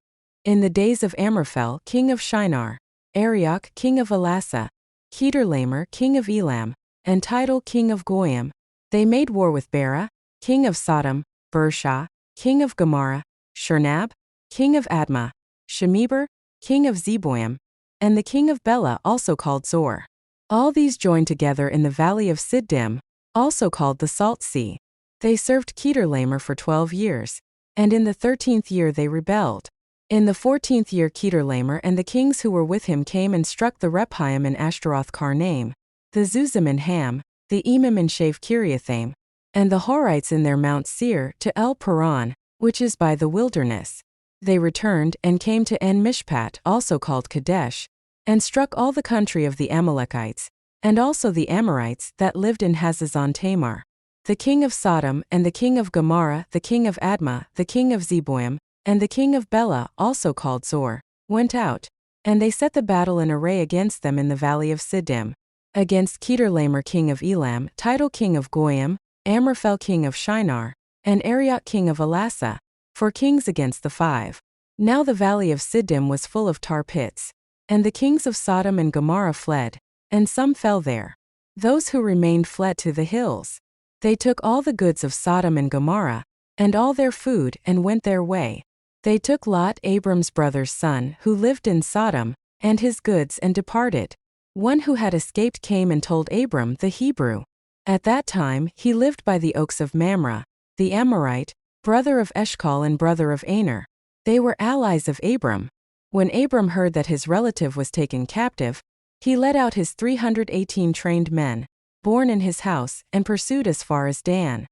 In the days of Amraphel, king of Shinar, Arioch, king of Elasa, Chedorlaomer, king of Elam, and Tidal, king of Goyim, they made war with Bera, king of Sodom, Bersha, king of Gomorrah, Shernab, king of Admah, Shemeber, king of Zeboim, and the king of Bela, also called Zor. All these joined together in the valley of Siddim, also called the Salt Sea. They served Chedorlaomer for 12 years, and in the 13th year they rebelled. In the 14th year Chedorlaomer and the kings who were with him came and struck the Rephaim in Ashtaroth Karnaim, the Zuzim in Ham, the Emim in Shave Kiriathaim, and the Horites in their Mount Seir, to El Paran, which is by the wilderness. They returned and came to En Mishpat, also called Kadesh, and struck all the country of the Amalekites, and also the Amorites that lived in Hazazon Tamar. The king of Sodom and the king of Gomorrah, the king of Admah, the king of Zeboim, and the king of Bela, also called Zor, went out, and they set the battle in array against them in the valley of Siddim, against Chedorlaomer king of Elam, Tidal king of Goyim, Amraphel king of Shinar, and Arioch king of Elasa. for kings against the 5. Now the valley of Siddim was full of tar pits. And the kings of Sodom and Gomorrah fled, and some fell there. Those who remained fled to the hills. They took all the goods of Sodom and Gomorrah, and all their food, and went their way. They took Lot, Abram's brother's son, who lived in Sodom, and his goods, and departed. One who had escaped came and told Abram the Hebrew. At that time he lived by the oaks of Mamre, the Amorite, brother of Eshcol and brother of Aner. They were allies of Abram. When Abram heard that his relative was taken captive, he led out his 318 trained men, born in his house, and pursued as far as Dan.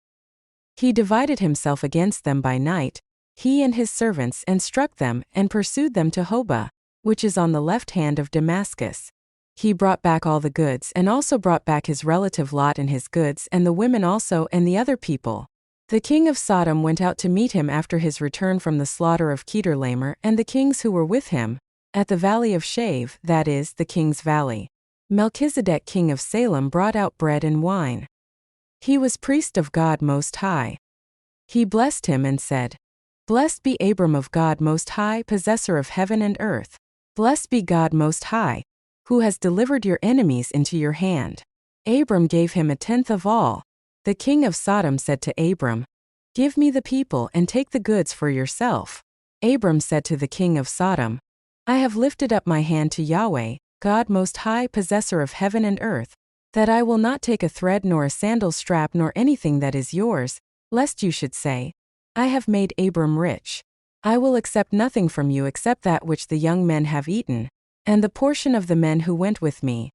He divided himself against them by night, he and his servants, and struck them, and pursued them to Hobah, which is on the left hand of Damascus. He brought back all the goods, and also brought back his relative Lot and his goods, and the women also, and the other people. The king of Sodom went out to meet him after his return from the slaughter of Kedorlaomer, and the kings who were with him, at the valley of Shave, that is, the king's valley. Melchizedek king of Salem brought out bread and wine. He was priest of God Most High. He blessed him and said, Blessed be Abram of God Most High, possessor of heaven and earth. Blessed be God Most High, who has delivered your enemies into your hand. Abram gave him 1/10 of all. The king of Sodom said to Abram, Give me the people and take the goods for yourself. Abram said to the king of Sodom, I have lifted up my hand to Yahweh, God Most High, possessor of heaven and earth, that I will not take a thread nor a sandal strap nor anything that is yours, lest you should say, I have made Abram rich. I will accept nothing from you except that which the young men have eaten, and the portion of the men who went with me,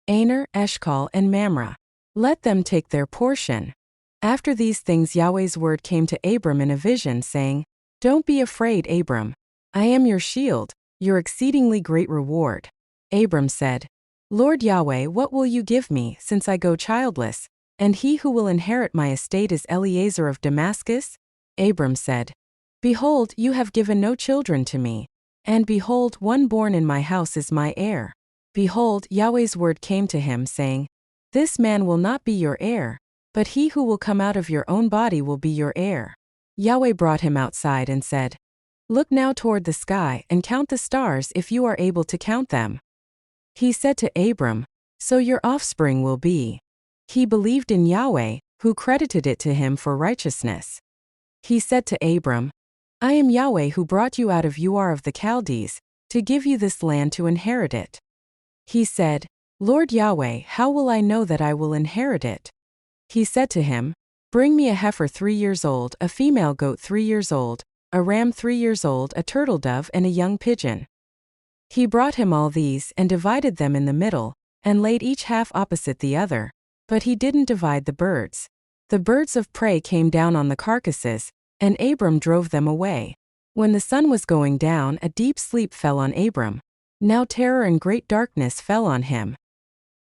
Aner, Eshcol, and Mamre. Let them take their portion. After these things Yahweh's word came to Abram in a vision, saying, Don't be afraid, Abram. I am your shield, your exceedingly great reward. Abram said, Lord Yahweh, what will you give me, since I go childless, and he who will inherit my estate is Eliezer of Damascus? Abram said, Behold, you have given no children to me, and behold, one born in my house is my heir. Behold, Yahweh's word came to him, saying, This man will not be your heir, but he who will come out of your own body will be your heir. Yahweh brought him outside and said, Look now toward the sky and count the stars if you are able to count them. He said to Abram, So your offspring will be. He believed in Yahweh, who credited it to him for righteousness. He said to Abram, I am Yahweh who brought you out of Ur of the Chaldees, to give you this land to inherit it. He said, Lord Yahweh, how will I know that I will inherit it? He said to him, Bring me a heifer 3 years old, a female goat 3 years old, a ram 3 years old, a turtle dove, and a young pigeon. He brought him all these, and divided them in the middle, and laid each half opposite the other, but he didn't divide the birds. The birds of prey came down on the carcasses, and Abram drove them away. When the sun was going down, a deep sleep fell on Abram. Now terror and great darkness fell on him.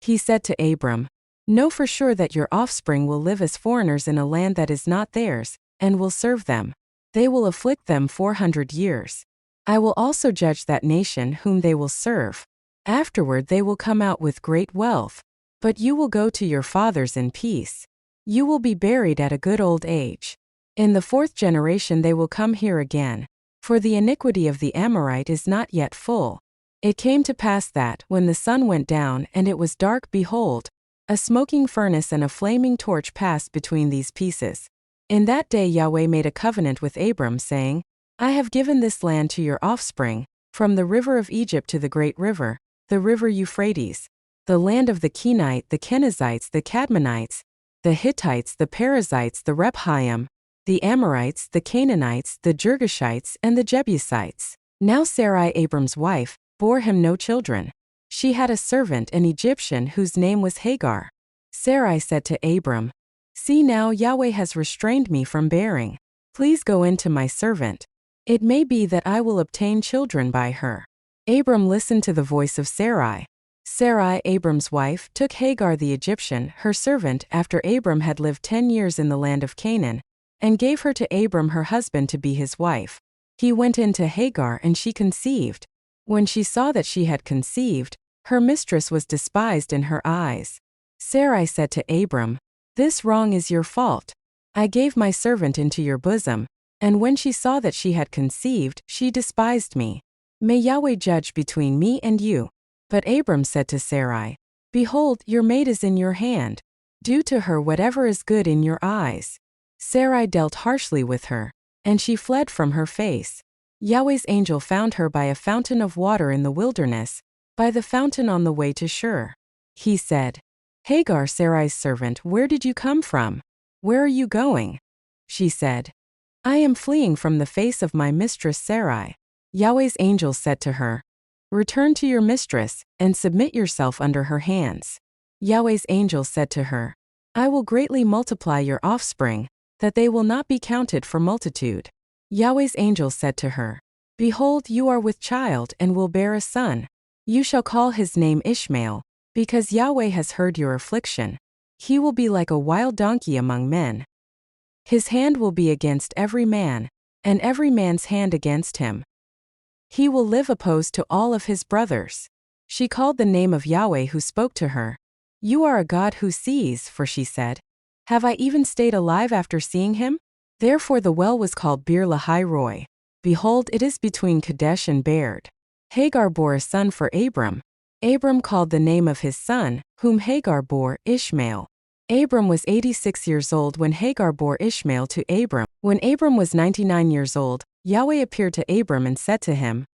He said to Abram, Know for sure that your offspring will live as foreigners in a land that is not theirs, and will serve them. They will afflict them 400 years. I will also judge that nation whom they will serve. Afterward they will come out with great wealth. But you will go to your fathers in peace. You will be buried at a good old age. In the 4th generation they will come here again, for the iniquity of the Amorite is not yet full. It came to pass that, when the sun went down and it was dark, behold, a smoking furnace and a flaming torch passed between these pieces. In that day Yahweh made a covenant with Abram, saying, I have given this land to your offspring, from the river of Egypt to the great river, the river Euphrates, the land of the Kenite, the Kenizzites, the Cadmonites, the Hittites, the Perizzites, the Rephaim, the Amorites, the Canaanites, the Girgashites, and the Jebusites. Now Sarai, Abram's wife, bore him no children. She had a servant, an Egyptian, whose name was Hagar. Sarai said to Abram, See now, Yahweh has restrained me from bearing. Please go in to my servant. It may be that I will obtain children by her. Abram listened to the voice of Sarai. Sarai, Abram's wife, took Hagar the Egyptian, her servant, after Abram had lived 10 years in the land of Canaan, and gave her to Abram her husband to be his wife. He went in to Hagar, and she conceived. When she saw that she had conceived, her mistress was despised in her eyes. Sarai said to Abram, This wrong is your fault. I gave my servant into your bosom, And when she saw that she had conceived, she despised me. May Yahweh judge between me and you. But Abram said to Sarai, Behold, your maid is in your hand. Do to her whatever is good in your eyes. Sarai dealt harshly with her, and she fled from her face. Yahweh's angel found her by a fountain of water in the wilderness, by the fountain on the way to Shur. He said, Hagar, Sarai's servant, where did you come from? Where are you going? She said, I am fleeing from the face of my mistress Sarai. Yahweh's angel said to her, Return to your mistress, and submit yourself under her hands. Yahweh's angel said to her, I will greatly multiply your offspring, that they will not be counted for multitude. Yahweh's angel said to her, Behold, you are with child and will bear a son. You shall call his name Ishmael, because Yahweh has heard your affliction. He will be like a wild donkey among men. His hand will be against every man, and every man's hand against him. He will live opposed to all of his brothers. She called the name of Yahweh who spoke to her. You are a God who sees, for she said, Have I even stayed alive after seeing him? Therefore the well was called Bir Lahai Roi. Behold, it is between Kadesh and Bered. Hagar bore a son for Abram. Abram called the name of his son, whom Hagar bore, Ishmael. Abram was 86 years old when Hagar bore Ishmael to Abram. When Abram was 99 years old, Yahweh appeared to Abram and said to him,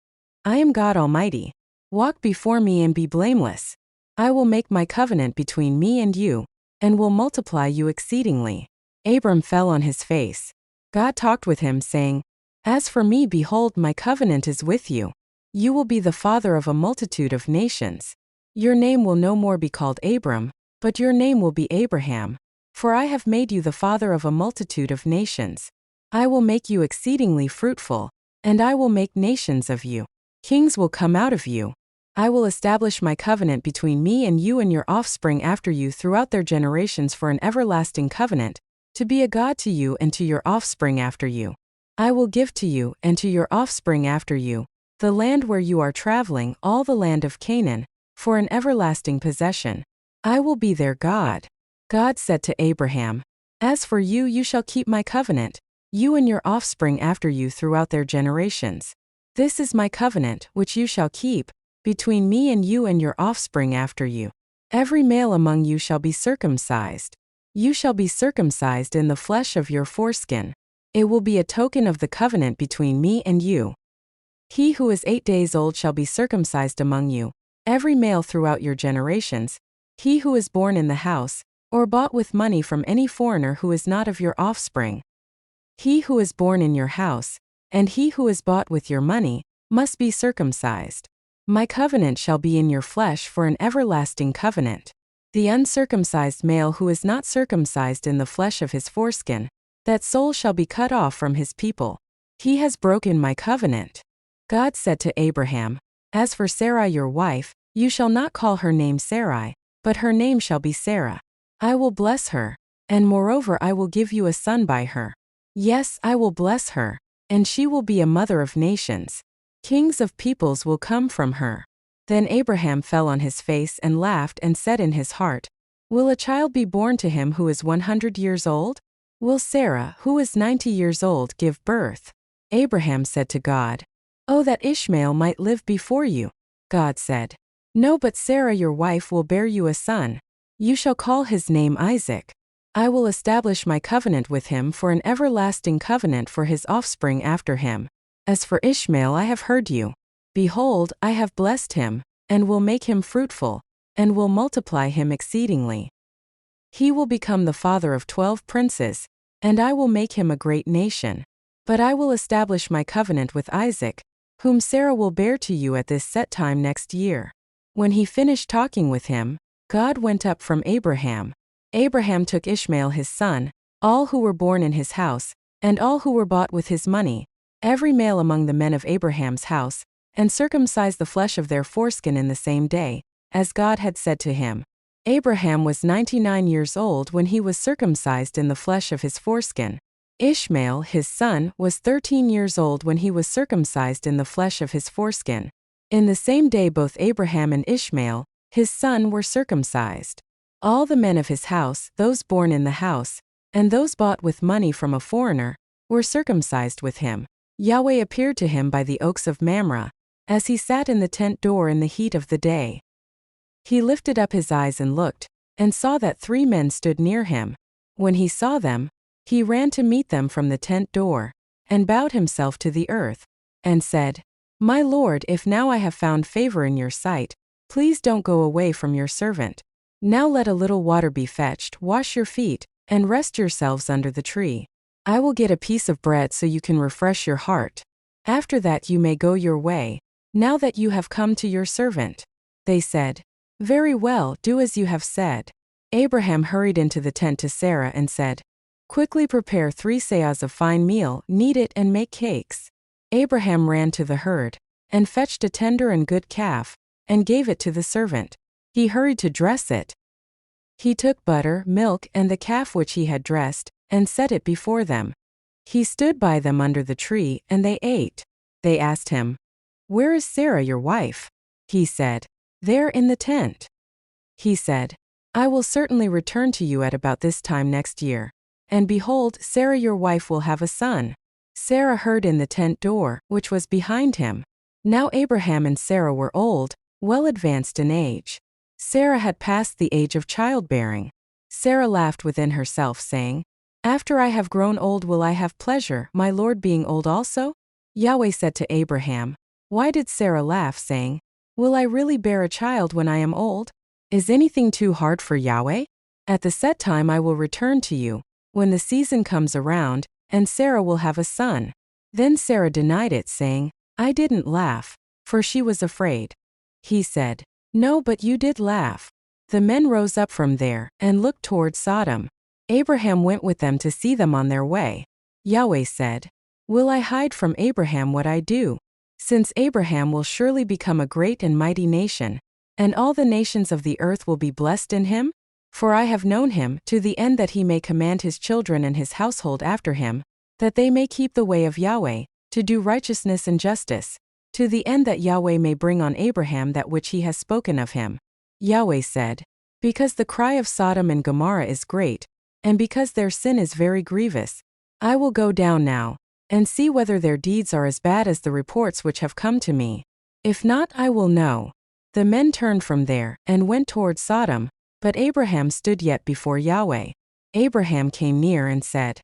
I am God Almighty. Walk before me and be blameless. I will make my covenant between me and you, and will multiply you exceedingly. Abram fell on his face. God talked with him, saying, As for me, behold, my covenant is with you. You will be the father of a multitude of nations. Your name will no more be called Abram, but your name will be Abraham. For I have made you the father of a multitude of nations. I will make you exceedingly fruitful, and I will make nations of you. Kings will come out of you. I will establish my covenant between me and you and your offspring after you throughout their generations for an everlasting covenant, to be a God to you and to your offspring after you. I will give to you and to your offspring after you the land where you are traveling, all the land of Canaan, for an everlasting possession. I will be their God. God said to Abraham, As for you, you shall keep my covenant, you and your offspring after you throughout their generations. This is my covenant, which you shall keep, between me and you and your offspring after you. Every male among you shall be circumcised. You shall be circumcised in the flesh of your foreskin. It will be a token of the covenant between me and you. He who is 8 days old shall be circumcised among you, every male throughout your generations. He who is born in the house, or bought with money from any foreigner who is not of your offspring. He who is born in your house, and he who is bought with your money, must be circumcised. My covenant shall be in your flesh for an everlasting covenant. The uncircumcised male who is not circumcised in the flesh of his foreskin, that soul shall be cut off from his people. He has broken my covenant. God said to Abraham, As for Sarai your wife, you shall not call her name Sarai, but her name shall be Sarah. I will bless her, and moreover I will give you a son by her. Yes, I will bless her, and she will be a mother of nations. Kings of peoples will come from her. Then Abraham fell on his face and laughed and said in his heart, Will a child be born to him who is 100 years old? Will Sarah, who is 90 years old, give birth? Abraham said to God, Oh, that Ishmael might live before you. God said, No, but Sarah your wife will bear you a son. You shall call his name Isaac. I will establish my covenant with him for an everlasting covenant for his offspring after him. As for Ishmael, I have heard you. Behold, I have blessed him, and will make him fruitful, and will multiply him exceedingly. He will become the father of 12 princes, and I will make him a great nation. But I will establish my covenant with Isaac, whom Sarah will bear to you at this set time next year. When he finished talking with him, God went up from Abraham. Abraham took Ishmael his son, all who were born in his house, and all who were bought with his money, every male among the men of Abraham's house, and circumcised the flesh of their foreskin in the same day, as God had said to him. Abraham was 99 years old when he was circumcised in the flesh of his foreskin. Ishmael, his son, was 13 years old when he was circumcised in the flesh of his foreskin. In the same day both Abraham and Ishmael, his son, were circumcised. All the men of his house, those born in the house, and those bought with money from a foreigner, were circumcised with him. Yahweh appeared to him by the oaks of Mamre, as he sat in the tent door in the heat of the day. He lifted up his eyes and looked, and saw that 3 men stood near him. When he saw them, he ran to meet them from the tent door, and bowed himself to the earth, and said, "My Lord, if now I have found favor in your sight, please don't go away from your servant. Now let a little water be fetched, wash your feet, and rest yourselves under the tree. I will get a piece of bread so you can refresh your heart. After that you may go your way, now that you have come to your servant." They said, "Very well, do as you have said." Abraham hurried into the tent to Sarah and said, "Quickly prepare 3 seahs of fine meal, knead it and make cakes." Abraham ran to the herd, and fetched a tender and good calf, and gave it to the servant. He hurried to dress it. He took butter, milk, and the calf which he had dressed, and set it before them. He stood by them under the tree, and they ate. They asked him, "Where is Sarah your wife?" He said, "There in the tent." He said, "I will certainly return to you at about this time next year. And behold, Sarah your wife will have a son." Sarah heard in the tent door, which was behind him. Now Abraham and Sarah were old, well advanced in age. Sarah had passed the age of childbearing. Sarah laughed within herself, saying, "After I have grown old will I have pleasure, my Lord being old also?" Yahweh said to Abraham, "Why did Sarah laugh, saying, 'Will I really bear a child when I am old?' Is anything too hard for Yahweh? At the set time I will return to you, when the season comes around, and Sarah will have a son." Then Sarah denied it, saying, "I didn't laugh," for she was afraid. He said, "No, but you did laugh." The men rose up from there, and looked toward Sodom. Abraham went with them to see them on their way. Yahweh said, "Will I hide from Abraham what I do? Since Abraham will surely become a great and mighty nation, and all the nations of the earth will be blessed in him? For I have known him, to the end that he may command his children and his household after him, that they may keep the way of Yahweh, to do righteousness and justice, to the end that Yahweh may bring on Abraham that which he has spoken of him." Yahweh said, "Because the cry of Sodom and Gomorrah is great, and because their sin is very grievous, I will go down now, and see whether their deeds are as bad as the reports which have come to me. If not, I will know." The men turned from there, and went toward Sodom, but Abraham stood yet before Yahweh. Abraham came near and said,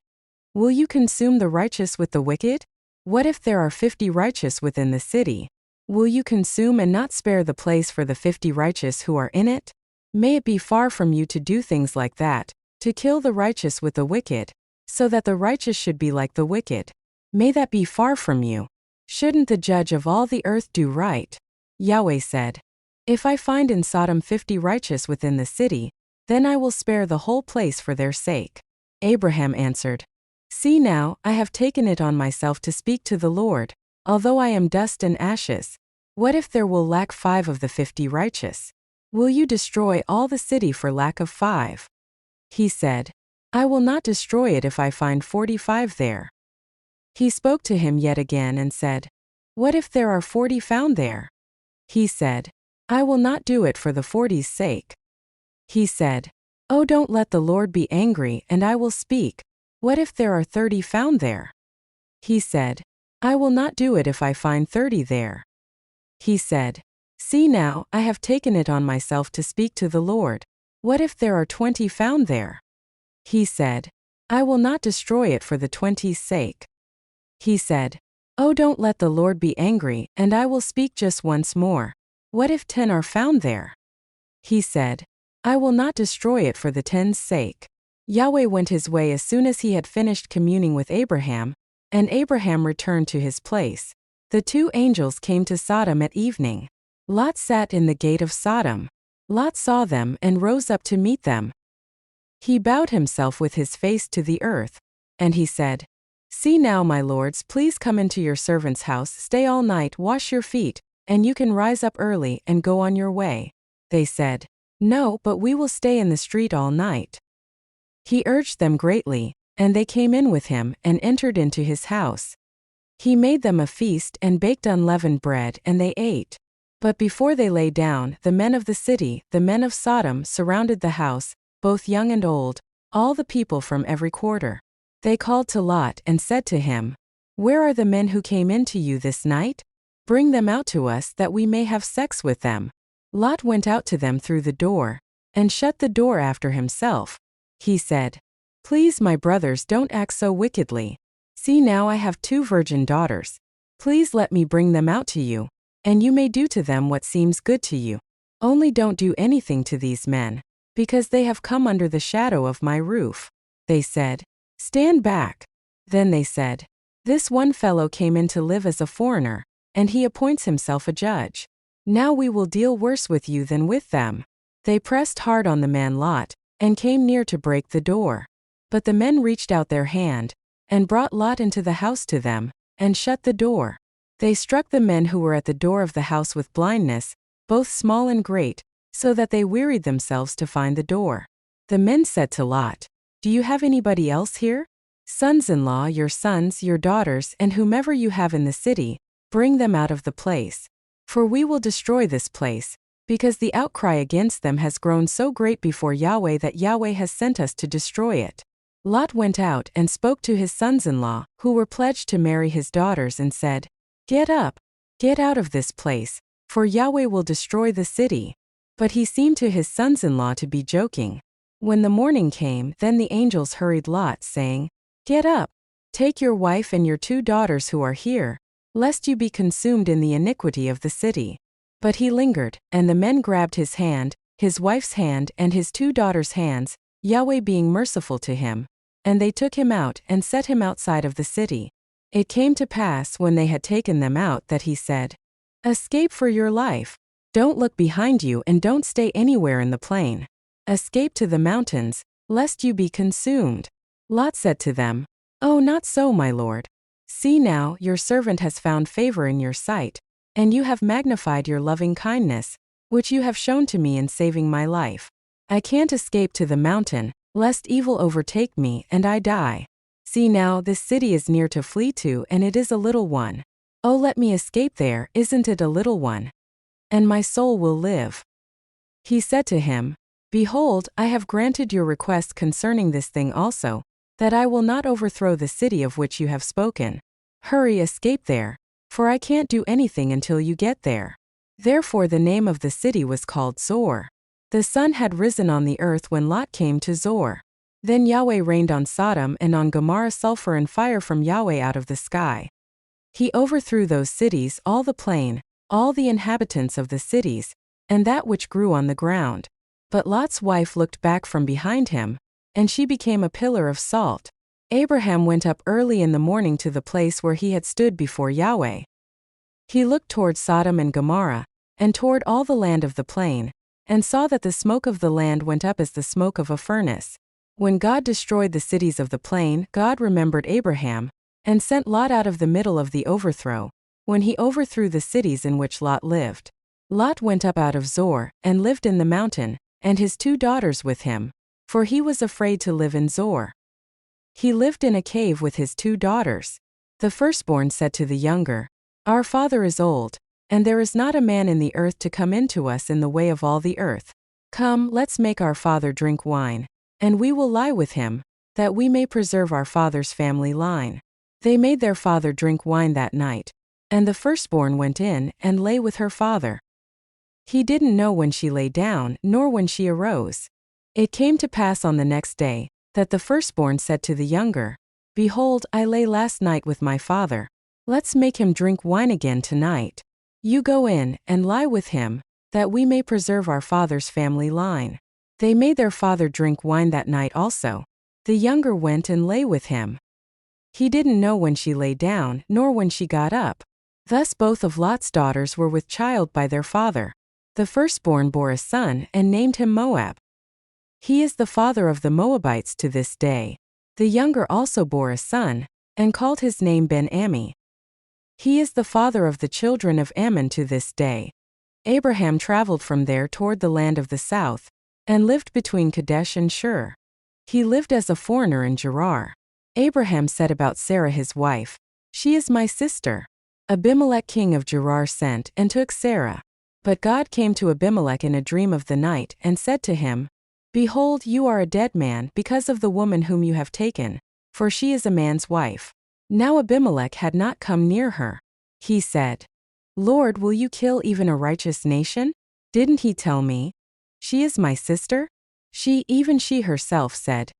"Will you consume the righteous with the wicked? What if there are 50 righteous within the city? Will you consume and not spare the place for the 50 righteous who are in it? May it be far from you to do things like that, to kill the righteous with the wicked, so that the righteous should be like the wicked. May that be far from you. Shouldn't the judge of all the earth do right?" Yahweh said, "If I find in Sodom 50 righteous within the city, then I will spare the whole place for their sake." Abraham answered, "See now, I have taken it on myself to speak to the Lord, although I am dust and ashes. What if there will lack 5 of the 50 righteous? Will you destroy all the city for lack of 5? He said, "I will not destroy it if I find 45 there." He spoke to him yet again and said, "What if there are 40 found there?" He said, "I will not do it for the 40's sake." He said, "Oh, don't let the Lord be angry, and I will speak. What if there are 30 found there?" He said, "I will not do it if I find 30 there." He said, "See now, I have taken it on myself to speak to the Lord. What if there are 20 found there?" He said, "I will not destroy it for the 20's sake." He said, "Oh, don't let the Lord be angry, and I will speak just once more. What if 10 are found there?" He said, "I will not destroy it for the 10's sake." Yahweh went his way as soon as he had finished communing with Abraham, and Abraham returned to his place. The 2 angels came to Sodom at evening. Lot sat in the gate of Sodom. Lot saw them and rose up to meet them. He bowed himself with his face to the earth, and he said, "See now, my lords, please come into your servant's house, stay all night, wash your feet, and you can rise up early and go on your way." They said, "No, but we will stay in the street all night." He urged them greatly, and they came in with him and entered into his house. He made them a feast and baked unleavened bread, and they ate. But before they lay down, the men of the city, the men of Sodom, surrounded the house, both young and old, all the people from every quarter. They called to Lot and said to him, "Where are the men who came in to you this night? Bring them out to us that we may have sex with them." Lot went out to them through the door, and shut the door after himself. He said, "Please, my brothers, don't act so wickedly. See now I have 2 virgin daughters. Please let me bring them out to you, and you may do to them what seems good to you. Only don't do anything to these men, because they have come under the shadow of my roof." They said, "Stand back." Then they said, "This one fellow came in to live as a foreigner, and he appoints himself a judge. Now we will deal worse with you than with them." They pressed hard on the man Lot, and came near to break the door. But the men reached out their hand, and brought Lot into the house to them, and shut the door. They struck the men who were at the door of the house with blindness, both small and great, so that they wearied themselves to find the door. The men said to Lot, "Do you have anybody else here? Sons-in-law, your sons, your daughters, and whomever you have in the city, bring them out of the place. For we will destroy this place, because the outcry against them has grown so great before Yahweh that Yahweh has sent us to destroy it." Lot went out and spoke to his sons-in-law, who were pledged to marry his daughters, and said, "Get up, get out of this place, for Yahweh will destroy the city." But he seemed to his sons-in-law to be joking. When the morning came, then the angels hurried Lot, saying, "Get up, take your wife and your 2 daughters who are here, lest you be consumed in the iniquity of the city." But he lingered, and the men grabbed his hand, his wife's hand, and his 2 daughters' hands, Yahweh being merciful to him, and they took him out and set him outside of the city. It came to pass when they had taken them out that he said, "Escape for your life. Don't look behind you and don't stay anywhere in the plain. Escape to the mountains, lest you be consumed." Lot said to them, "Oh, not so, my lord. See now, your servant has found favor in your sight, and you have magnified your loving kindness, which you have shown to me in saving my life. I can't escape to the mountain, lest evil overtake me and I die. See now, this city is near to flee to, and it is a little one. Oh, let me escape there, isn't it a little one? And my soul will live." He said to him, "Behold, I have granted your request concerning this thing also, that I will not overthrow the city of which you have spoken. Hurry, escape there, for I can't do anything until you get there." Therefore the name of the city was called Zor. The sun had risen on the earth when Lot came to Zor. Then Yahweh rained on Sodom and on Gomorrah sulfur and fire from Yahweh out of the sky. He overthrew those cities, all the plain, all the inhabitants of the cities, and that which grew on the ground. But Lot's wife looked back from behind him, and she became a pillar of salt. Abraham went up early in the morning to the place where he had stood before Yahweh. He looked toward Sodom and Gomorrah, and toward all the land of the plain, and saw that the smoke of the land went up as the smoke of a furnace. When God destroyed the cities of the plain, God remembered Abraham, and sent Lot out of the middle of the overthrow, when he overthrew the cities in which Lot lived. Lot went up out of Zor, and lived in the mountain, and his 2 daughters with him, for he was afraid to live in Zor. He lived in a cave with his 2 daughters. The firstborn said to the younger, "Our father is old, and there is not a man in the earth to come in to us in the way of all the earth. Come, let's make our father drink wine, and we will lie with him, that we may preserve our father's family line." They made their father drink wine that night, and the firstborn went in and lay with her father. He didn't know when she lay down, nor when she arose. It came to pass on the next day, that the firstborn said to the younger, "Behold, I lay last night with my father. Let's make him drink wine again tonight. You go in and lie with him, that we may preserve our father's family line." They made their father drink wine that night also. The younger went and lay with him. He didn't know when she lay down, nor when she got up. Thus both of Lot's daughters were with child by their father. The firstborn bore a son and named him Moab. He is the father of the Moabites to this day. The younger also bore a son, and called his name Ben-Ammi. He is the father of the children of Ammon to this day. Abraham traveled from there toward the land of the south, and lived between Kadesh and Shur. He lived as a foreigner in Gerar. Abraham said about Sarah his wife, "She is my sister." Abimelech king of Gerar sent and took Sarah. But God came to Abimelech in a dream of the night, and said to him, "Behold, you are a dead man because of the woman whom you have taken. for she is a man's wife. Now Abimelech had not come near her. He said, Lord, will you kill even a righteous nation? Didn't he tell me? She is my sister? Even she herself said,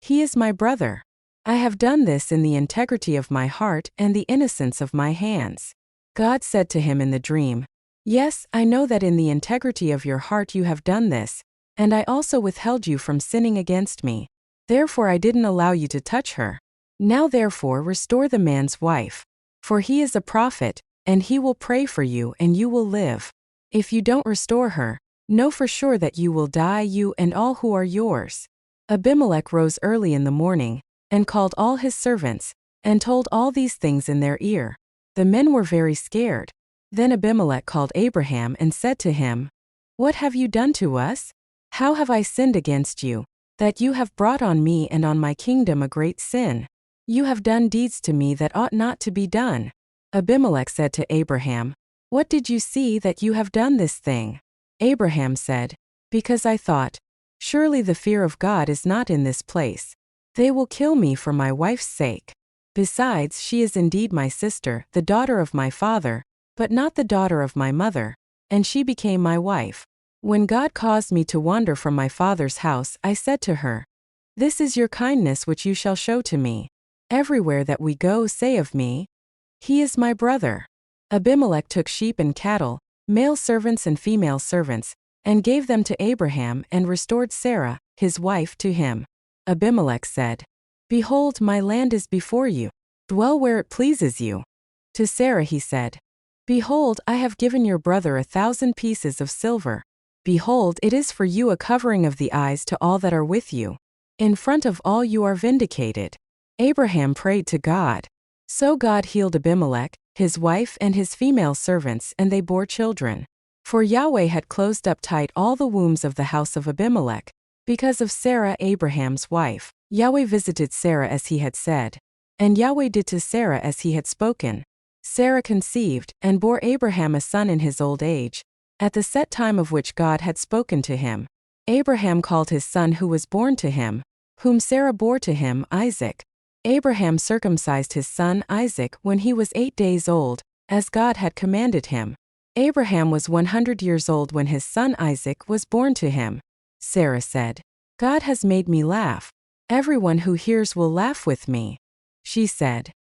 He is my brother. I have done this in the integrity of my heart and the innocence of my hands. God said to him in the dream, Yes, I know that in the integrity of your heart you have done this, and I also withheld you from sinning against me. Therefore I didn't allow you to touch her. Now therefore restore the man's wife. For he is a prophet, and he will pray for you and you will live. If you don't restore her, know for sure that you will die, you and all who are yours. Abimelech rose early in the morning, and called all his servants, and told all these things in their ear. The men were very scared. Then Abimelech called Abraham and said to him, What have you done to us? How have I sinned against you, that you have brought on me and on my kingdom a great sin? You have done deeds to me that ought not to be done. Abimelech said to Abraham, What did you see that you have done this thing? Abraham said, Because I thought, Surely the fear of God is not in this place. They will kill me for my wife's sake. Besides, she is indeed my sister, the daughter of my father, but not the daughter of my mother, and she became my wife. When God caused me to wander from my father's house, I said to her, This is your kindness which you shall show to me. Everywhere that we go, say of me, He is my brother. Abimelech took sheep and cattle, male servants and female servants, and gave them to Abraham and restored Sarah, his wife, to him. Abimelech said, Behold, my land is before you. Dwell where it pleases you. To Sarah he said, Behold, I have given your brother 1,000 pieces of silver. Behold, it is for you a covering of the eyes to all that are with you. In front of all you are vindicated. Abraham prayed to God. So God healed Abimelech, his wife and his female servants, and they bore children. For Yahweh had closed up tight all the wombs of the house of Abimelech, because of Sarah Abraham's wife. Yahweh visited Sarah as he had said. And Yahweh did to Sarah as he had spoken. Sarah conceived, and bore Abraham a son in his old age, at the set time of which God had spoken to him. Abraham called his son who was born to him, whom Sarah bore to him, Isaac. Abraham circumcised his son Isaac when he was 8 days old, as God had commanded him. Abraham was 100 years old when his son Isaac was born to him. Sarah said, God has made me laugh. Everyone who hears will laugh with me. She said,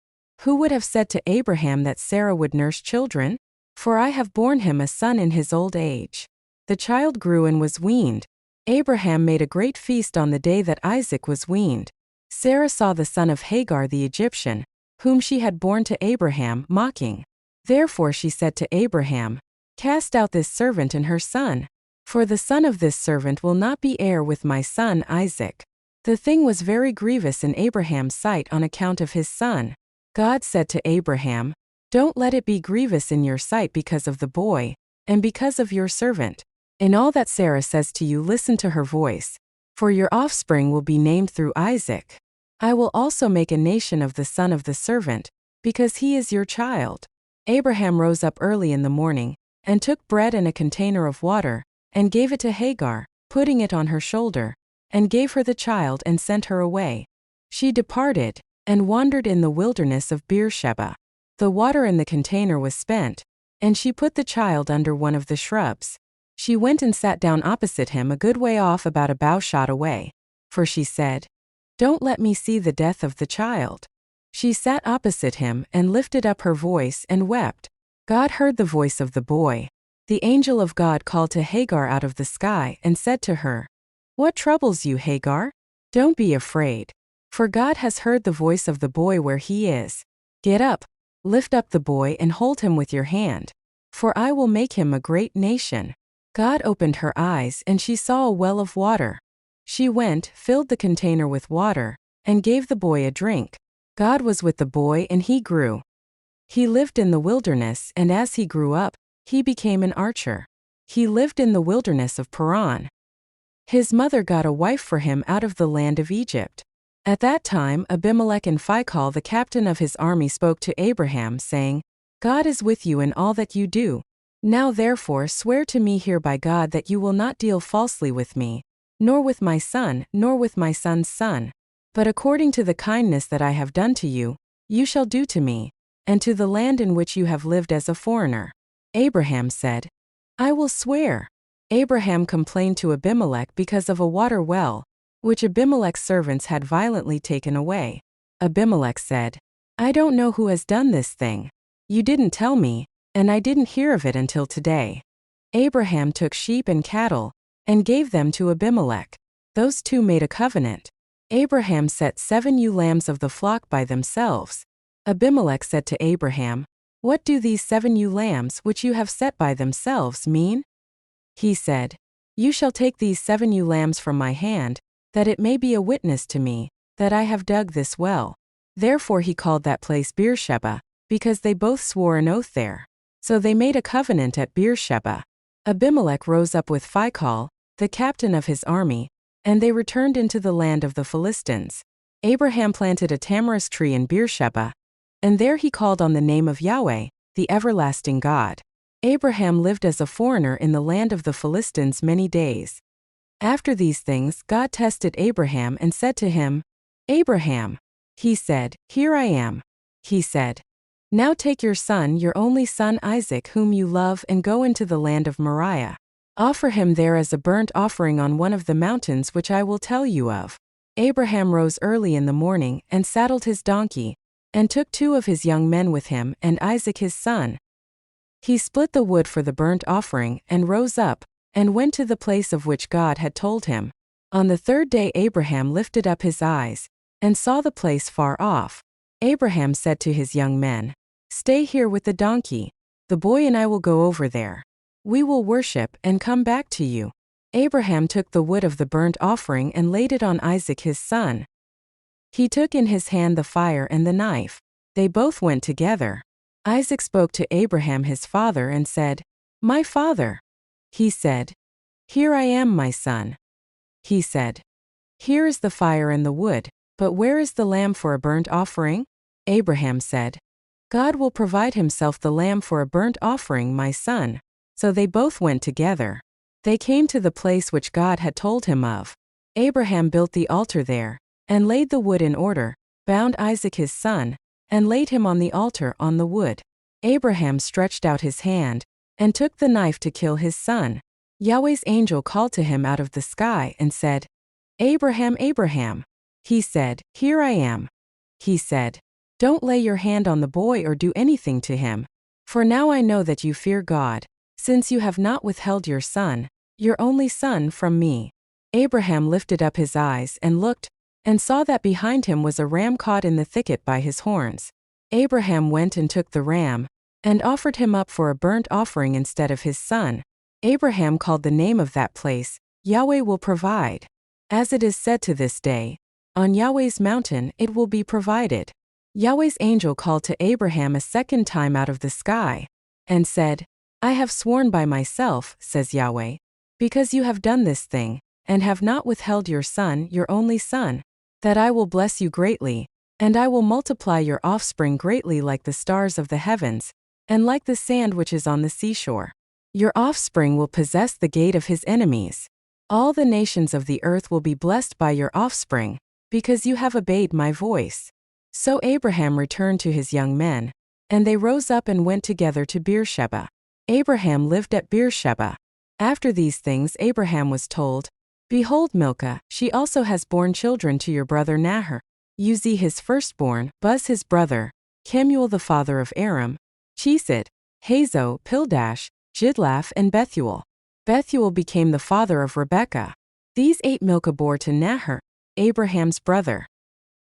Who would have said to Abraham that Sarah would nurse children? For I have borne him a son in his old age. The child grew and was weaned. Abraham made a great feast on the day that Isaac was weaned. Sarah saw the son of Hagar the Egyptian, whom she had borne to Abraham, mocking. Therefore she said to Abraham, Cast out this servant and her son, for the son of this servant will not be heir with my son Isaac. The thing was very grievous in Abraham's sight on account of his son. God said to Abraham, Don't let it be grievous in your sight because of the boy, and because of your servant. In all that Sarah says to you, listen to her voice, for your offspring will be named through Isaac. I will also make a nation of the son of the servant, because he is your child. Abraham rose up early in the morning, and took bread and a container of water, and gave it to Hagar, putting it on her shoulder, and gave her the child and sent her away. She departed, and wandered in the wilderness of Beersheba. The water in the container was spent, and she put the child under one of the shrubs. She went and sat down opposite him a good way off, about a bow shot away. For she said, Don't let me see the death of the child. She sat opposite him and lifted up her voice and wept. God heard the voice of the boy. The angel of God called to Hagar out of the sky and said to her, What troubles you, Hagar? Don't be afraid. For God has heard the voice of the boy where he is. Get up, lift up the boy and hold him with your hand. For I will make him a great nation. God opened her eyes and she saw a well of water. She went, filled the container with water, and gave the boy a drink. God was with the boy and he grew. He lived in the wilderness, and as he grew up, he became an archer. He lived in the wilderness of Paran. His mother got a wife for him out of the land of Egypt. At that time Abimelech and Phicol the captain of his army spoke to Abraham, saying, God is with you in all that you do. Now therefore swear to me here by God that you will not deal falsely with me, nor with my son, nor with my son's son. But according to the kindness that I have done to you, you shall do to me, and to the land in which you have lived as a foreigner. Abraham said, I will swear. Abraham complained to Abimelech because of a water well, which Abimelech's servants had violently taken away. Abimelech said, I don't know who has done this thing. You didn't tell me, and I didn't hear of it until today. Abraham took sheep and cattle, and gave them to Abimelech. Those two made a covenant. Abraham set 7 ewe lambs of the flock by themselves. Abimelech said to Abraham, What do these 7 ewe lambs which you have set by themselves mean? He said, You shall take these 7 ewe lambs from my hand, that it may be a witness to me, that I have dug this well. Therefore he called that place Beersheba, because they both swore an oath there. So they made a covenant at Beersheba. Abimelech rose up with Phicol, the captain of his army, and they returned into the land of the Philistines. Abraham planted a tamarisk tree in Beersheba, and there he called on the name of Yahweh, the everlasting God. Abraham lived as a foreigner in the land of the Philistines many days. After these things God tested Abraham and said to him, Abraham. He said, Here I am. He said, Now take your son, your only son Isaac whom you love, and go into the land of Moriah. Offer him there as a burnt offering on one of the mountains which I will tell you of. Abraham rose early in the morning and saddled his donkey, and took 2 of his young men with him and Isaac his son. He split the wood for the burnt offering and rose up, and went to the place of which God had told him. On the 3rd day Abraham lifted up his eyes, and saw the place far off. Abraham said to his young men, Stay here with the donkey. The boy and I will go over there. We will worship and come back to you. Abraham took the wood of the burnt offering and laid it on Isaac his son. He took in his hand the fire and the knife. They both went together. Isaac spoke to Abraham his father and said, My father. He said, Here I am, my son. He said, Here is the fire and the wood, but where is the lamb for a burnt offering? Abraham said, God will provide himself the lamb for a burnt offering, my son. So they both went together. They came to the place which God had told him of. Abraham built the altar there, and laid the wood in order, bound Isaac his son, and laid him on the altar on the wood. Abraham stretched out his hand, and took the knife to kill his son. Yahweh's angel called to him out of the sky and said, Abraham, Abraham. He said, Here I am. He said, Don't lay your hand on the boy or do anything to him. For now I know that you fear God, since you have not withheld your son, your only son, from me. Abraham lifted up his eyes and looked, and saw that behind him was a ram caught in the thicket by his horns. Abraham went and took the ram, and offered him up for a burnt offering instead of his son. Abraham called the name of that place, Yahweh will provide. As it is said to this day, On Yahweh's mountain it will be provided. Yahweh's angel called to Abraham a second time out of the sky, and said, I have sworn by myself, says Yahweh, because you have done this thing, and have not withheld your son, your only son, that I will bless you greatly, and I will multiply your offspring greatly like the stars of the heavens, and like the sand which is on the seashore. Your offspring will possess the gate of his enemies. All the nations of the earth will be blessed by your offspring, because you have obeyed my voice. So Abraham returned to his young men, and they rose up and went together to Beersheba. Abraham lived at Beersheba. After these things Abraham was told, Behold Milcah, she also has borne children to your brother Nahor, Uzi his firstborn, Buz his brother, Kemuel the father of Aram, Chesed, Hazo, Pildash, Jidlaph and Bethuel. Bethuel became the father of Rebekah. These 8 Milcah bore to Nahor, Abraham's brother.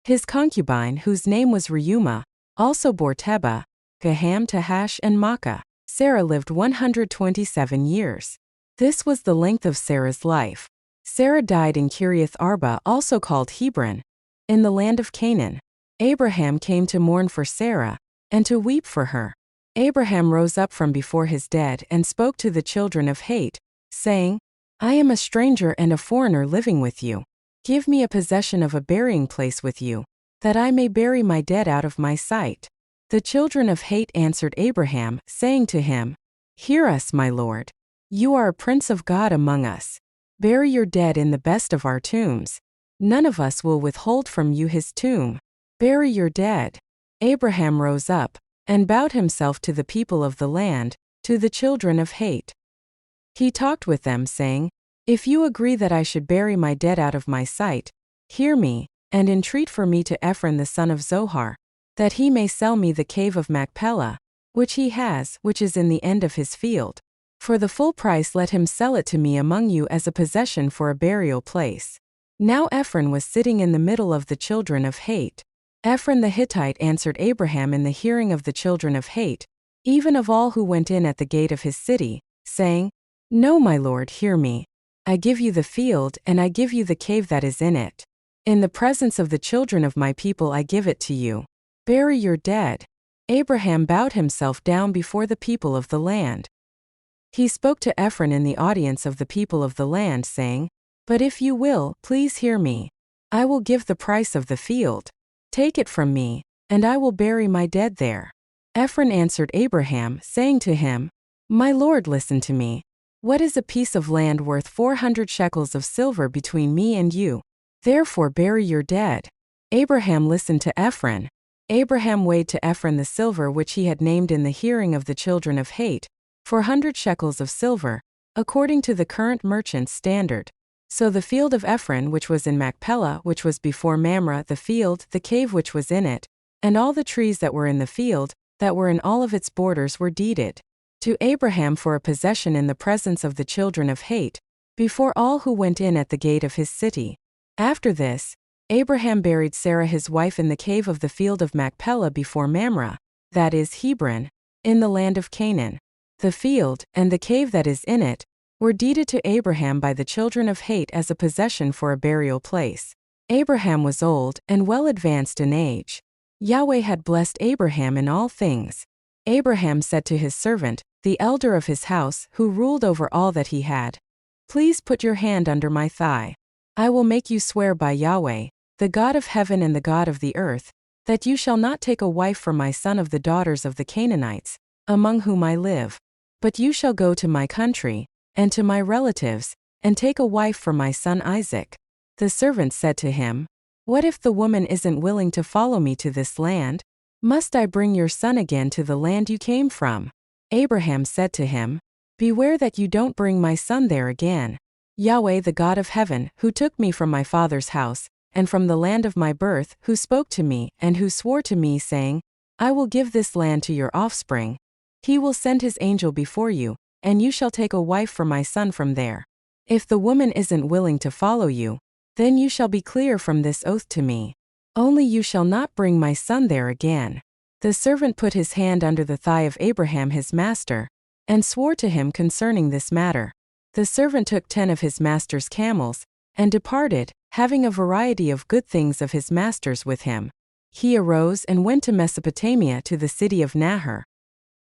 His concubine, whose name was Reumah, also bore Tebah, Gaham, Tahash and Maachah. Sarah lived 127 years. This was the length of Sarah's life. Sarah died in Kiriath Arba, also called Hebron, in the land of Canaan. Abraham came to mourn for Sarah, and to weep for her. Abraham rose up from before his dead and spoke to the children of Het, saying, I am a stranger and a foreigner living with you. Give me a possession of a burying place with you, that I may bury my dead out of my sight. The children of Het answered Abraham, saying to him, Hear us, my lord. You are a prince of God among us. Bury your dead in the best of our tombs. None of us will withhold from you his tomb. Bury your dead." Abraham rose up, and bowed himself to the people of the land, to the children of Het. He talked with them, saying, "If you agree that I should bury my dead out of my sight, hear me, and entreat for me to Ephron the son of Zohar, that he may sell me the cave of Machpelah, which he has, which is in the end of his field. For the full price let him sell it to me among you as a possession for a burial place." Now Ephron was sitting in the middle of the children of Het. Ephron the Hittite answered Abraham in the hearing of the children of Het, even of all who went in at the gate of his city, saying, "No, my lord, hear me. I give you the field, and I give you the cave that is in it. In the presence of the children of my people I give it to you. Bury your dead." Abraham bowed himself down before the people of the land. He spoke to Ephron in the audience of the people of the land, saying, "But if you will, please hear me. I will give the price of the field. Take it from me, and I will bury my dead there." Ephron answered Abraham, saying to him, "My lord, listen to me. What is a piece of land worth 400 shekels of silver between me and you? Therefore bury your dead." Abraham listened to Ephron. Abraham weighed to Ephron the silver which he had named in the hearing of the children of Het, 400 shekels of silver, according to the current merchant's standard. So the field of Ephron which was in Machpelah, which was before Mamre, the field, the cave which was in it, and all the trees that were in the field, that were in all of its borders, were deeded to Abraham for a possession in the presence of the children of Het, before all who went in at the gate of his city. After this, Abraham buried Sarah his wife in the cave of the field of Machpelah before Mamre, that is Hebron, in the land of Canaan. The field, and the cave that is in it, were deeded to Abraham by the children of Het as a possession for a burial place. Abraham was old and well advanced in age. Yahweh had blessed Abraham in all things. Abraham said to his servant, the elder of his house, who ruled over all that he had, "Please put your hand under my thigh. I will make you swear by Yahweh, the God of heaven and the God of the earth, that you shall not take a wife for my son of the daughters of the Canaanites, among whom I live. But you shall go to my country, and to my relatives, and take a wife for my son Isaac." The servant said to him, "What if the woman isn't willing to follow me to this land? Must I bring your son again to the land you came from?" Abraham said to him, "Beware that you don't bring my son there again. Yahweh the God of heaven, who took me from my father's house, and from the land of my birth, who spoke to me, and who swore to me, saying, I will give this land to your offspring. He will send his angel before you, and you shall take a wife for my son from there. If the woman isn't willing to follow you, then you shall be clear from this oath to me. Only you shall not bring my son there again." The servant put his hand under the thigh of Abraham his master, and swore to him concerning this matter. The servant took 10 of his master's camels, and departed, having a variety of good things of his master's with him. He arose and went to Mesopotamia to the city of Nahor.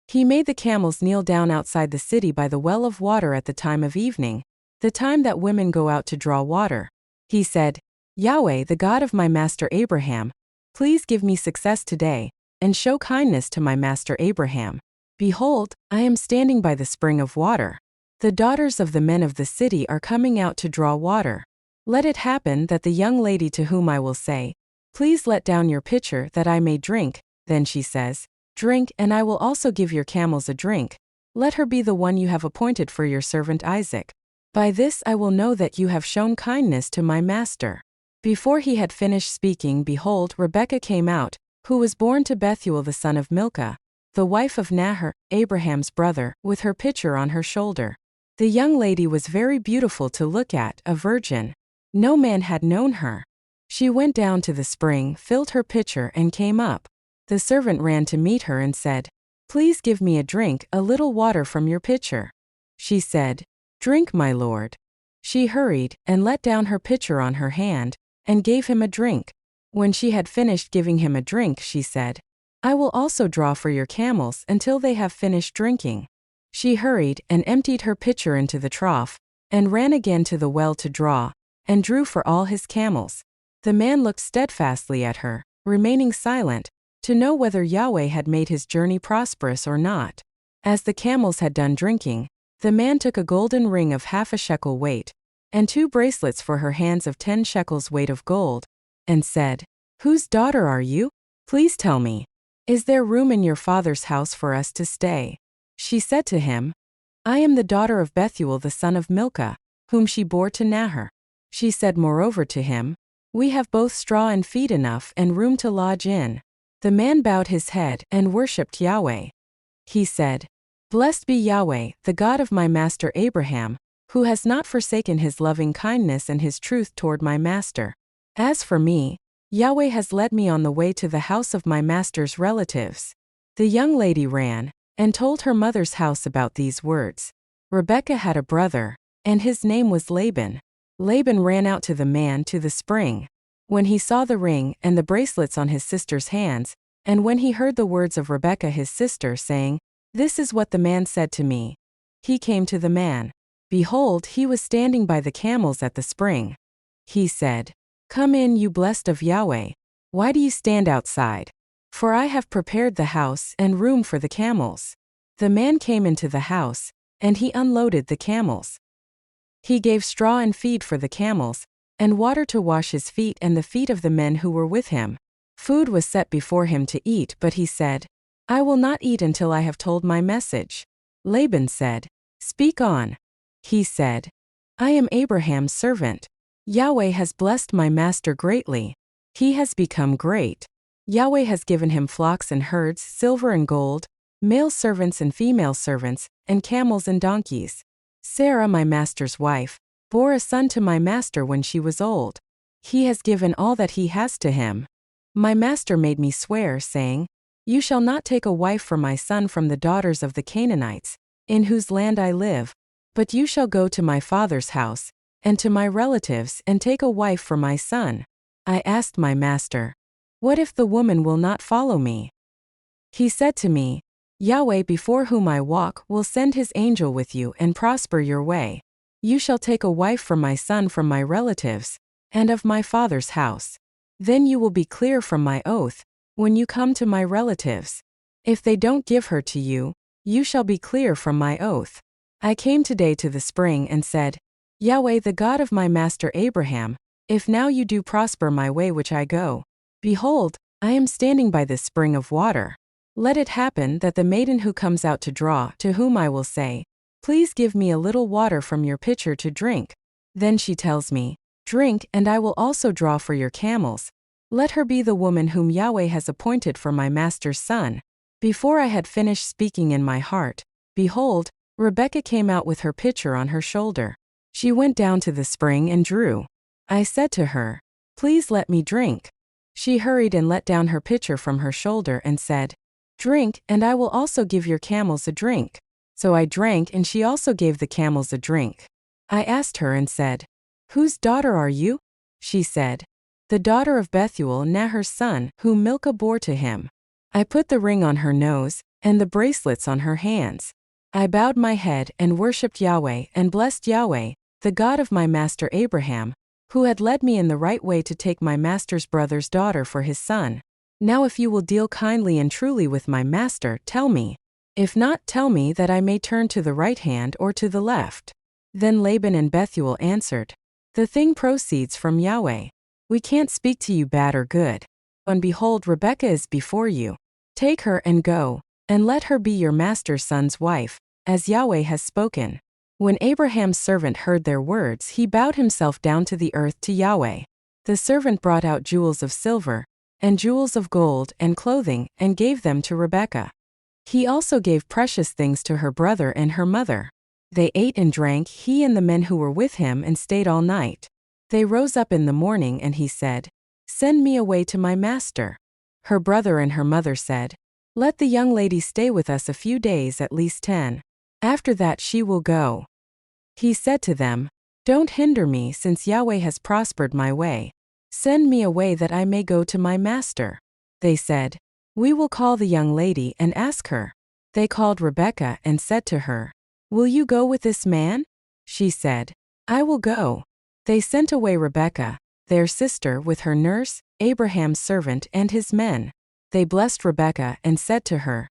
He made the camels kneel down outside the city by the well of water at the time of evening, the time that women go out to draw water. He said, "Yahweh, the God of my master Abraham, please give me success today, and show kindness to my master Abraham. Behold, I am standing by the spring of water. The daughters of the men of the city are coming out to draw water. Let it happen that the young lady to whom I will say, Please let down your pitcher that I may drink, then she says, Drink, and I will also give your camels a drink. Let her be the one you have appointed for your servant Isaac. By this I will know that you have shown kindness to my master." Before he had finished speaking, behold, Rebekah came out, who was born to Bethuel the son of Milcah, the wife of Nahor, Abraham's brother, with her pitcher on her shoulder. The young lady was very beautiful to look at, a virgin. No man had known her. She went down to the spring, filled her pitcher, and came up. The servant ran to meet her and said, "Please give me a drink, a little water from your pitcher." She said, "Drink, my lord." She hurried, and let down her pitcher on her hand, and gave him a drink. When she had finished giving him a drink, she said, "I will also draw for your camels until they have finished drinking." She hurried, and emptied her pitcher into the trough, and ran again to the well to draw, and drew for all his camels. The man looked steadfastly at her, remaining silent, to know whether Yahweh had made his journey prosperous or not. As the camels had done drinking, the man took a golden ring of half a shekel weight, and 2 bracelets for her hands of 10 shekels weight of gold, and said, "Whose daughter are you? Please tell me. Is there room in your father's house for us to stay?" She said to him, "I am the daughter of Bethuel the son of Milcah, whom she bore to Nahor." She said moreover to him, "We have both straw and feed enough and room to lodge in." The man bowed his head and worshipped Yahweh. He said, "Blessed be Yahweh, the God of my master Abraham, who has not forsaken his loving kindness and his truth toward my master. As for me, Yahweh has led me on the way to the house of my master's relatives." The young lady ran and told her mother's house about these words. Rebekah had a brother, and his name was Laban. Laban ran out to the man to the spring. When he saw the ring and the bracelets on his sister's hands, and when he heard the words of Rebekah his sister saying, "This is what the man said to me," he came to the man. Behold, he was standing by the camels at the spring. He said, "Come in, you blessed of Yahweh. Why do you stand outside? For I have prepared the house and room for the camels." The man came into the house, and he unloaded the camels. He gave straw and feed for the camels, and water to wash his feet and the feet of the men who were with him. Food was set before him to eat, but he said, "I will not eat until I have told my message." Laban said, "Speak on." He said, "I am Abraham's servant. Yahweh has blessed my master greatly. He has become great. Yahweh has given him flocks and herds, silver and gold, male servants and female servants, and camels and donkeys. Sarah, my master's wife, bore a son to my master when she was old. He has given all that he has to him. My master made me swear, saying, 'You shall not take a wife for my son from the daughters of the Canaanites, in whose land I live, but you shall go to my father's house, and to my relatives, and take a wife for my son.' I asked my master, 'What if the woman will not follow me?' He said to me, 'Yahweh before whom I walk will send his angel with you and prosper your way. You shall take a wife for my son from my relatives, and of my father's house. Then you will be clear from my oath, when you come to my relatives. If they don't give her to you, you shall be clear from my oath.' I came today to the spring and said, 'Yahweh the God of my master Abraham, if now you do prosper my way which I go, behold, I am standing by this spring of water. Let it happen that the maiden who comes out to draw, to whom I will say, "Please give me a little water from your pitcher to drink," then she tells me, "Drink, and I will also draw for your camels." Let her be the woman whom Yahweh has appointed for my master's son." Before I had finished speaking in my heart, behold, Rebekah came out with her pitcher on her shoulder. She went down to the spring and drew. I said to her, "Please let me drink." She hurried and let down her pitcher from her shoulder and said, "Drink, and I will also give your camels a drink." So I drank, and she also gave the camels a drink. I asked her and said, "Whose daughter are you?" She said, "The daughter of Bethuel, Nahor's son, whom Milcah bore to him." I put the ring on her nose, and the bracelets on her hands. I bowed my head and worshipped Yahweh and blessed Yahweh, the God of my master Abraham, who had led me in the right way to take my master's brother's daughter for his son. Now if you will deal kindly and truly with my master, tell me. If not, tell me that I may turn to the right hand or to the left." Then Laban and Bethuel answered, "The thing proceeds from Yahweh. We can't speak to you bad or good. And behold, Rebekah is before you. Take her and go, and let her be your master's son's wife, as Yahweh has spoken." When Abraham's servant heard their words, he bowed himself down to the earth to Yahweh. The servant brought out jewels of silver, and jewels of gold, and clothing, and gave them to Rebekah. He also gave precious things to her brother and her mother. They ate and drank, he and the men who were with him, and stayed all night. They rose up in the morning, and he said, "Send me away to my master." Her brother and her mother said, "Let the young lady stay with us a few days, at least 10. After that she will go." He said to them, "Don't hinder me, since Yahweh has prospered my way. Send me away that I may go to my master." They said, "We will call the young lady and ask her." They called Rebekah and said to her, "Will you go with this man?" She said, "I will go." They sent away Rebekah, their sister, with her nurse, Abraham's servant, and his men. They blessed Rebekah and said to her,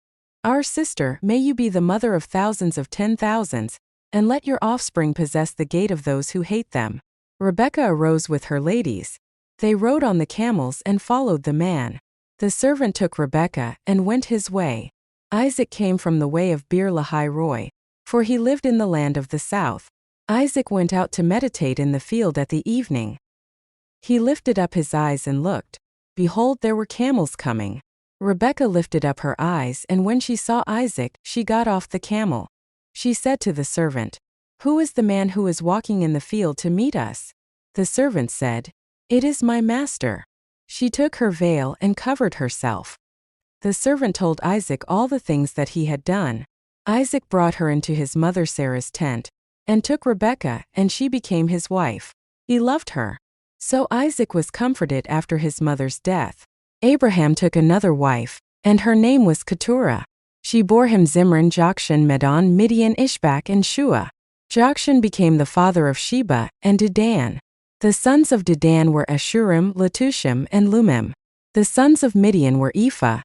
"Our sister, may you be the mother of thousands of 10,000s, and let your offspring possess the gate of those who hate them. Rebekah arose with her ladies. They rode on the camels and followed the man. The servant took Rebekah and went his way. Isaac came from the way of Beer Lahai Roi, for he lived in the land of the south. Isaac went out to meditate in the field at the evening. He lifted up his eyes and looked. Behold, there were camels coming. Rebekah lifted up her eyes, and when she saw Isaac, she got off the camel. She said to the servant, "Who is the man who is walking in the field to meet us?" The servant said, "It is my master." She took her veil and covered herself. The servant told Isaac all the things that he had done. Isaac brought her into his mother Sarah's tent, and took Rebekah, and she became his wife. He loved her. So Isaac was comforted after his mother's death. Abraham took another wife, and her name was Keturah. She bore him Zimran, Jokshan, Medan, Midian, Ishbak, and Shua. Jokshan became the father of Sheba and Dedan. The sons of Dedan were Ashurim, Letushim, and Lumim. The sons of Midian were Ephah,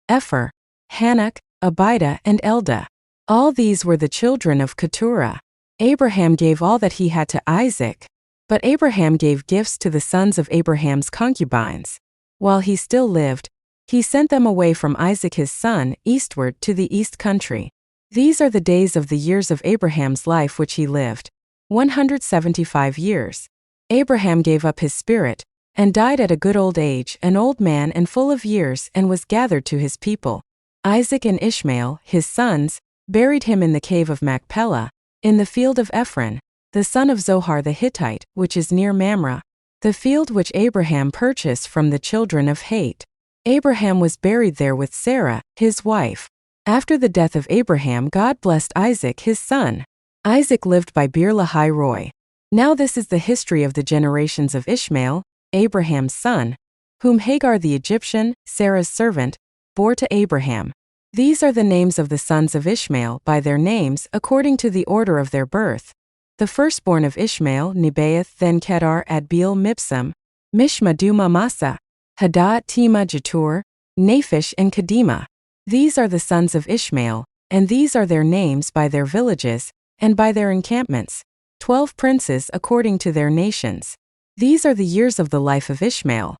Epher, Hanok, Abida, and Eldah. All these were the children of Keturah. Abraham gave all that he had to Isaac. But Abraham gave gifts to the sons of Abraham's concubines. While he still lived, he sent them away from Isaac his son, eastward to the east country. These are the days of the years of Abraham's life which he lived, 175 years. Abraham gave up his spirit, and died at a good old age, an old man and full of years, and was gathered to his people. Isaac and Ishmael, his sons, buried him in the cave of Machpelah, in the field of Ephron, the son of Zohar the Hittite, which is near Mamre, the field which Abraham purchased from the children of Het. Abraham was buried there with Sarah, his wife. After the death of Abraham, God blessed Isaac his son. Isaac lived by Beer Lahai Roi. Now this is the history of the generations of Ishmael, Abraham's son, whom Hagar the Egyptian, Sarah's servant, bore to Abraham. These are the names of the sons of Ishmael by their names according to the order of their birth. The firstborn of Ishmael, Nebaioth, then Kedar, Adbeel, Mibsam, Mishma, Duma, Massa, Hadad, Tema, Jetur, Naphish, and Kedemah. These are the sons of Ishmael, and these are their names by their villages, and by their encampments, 12 princes according to their nations. These are the years of the life of Ishmael,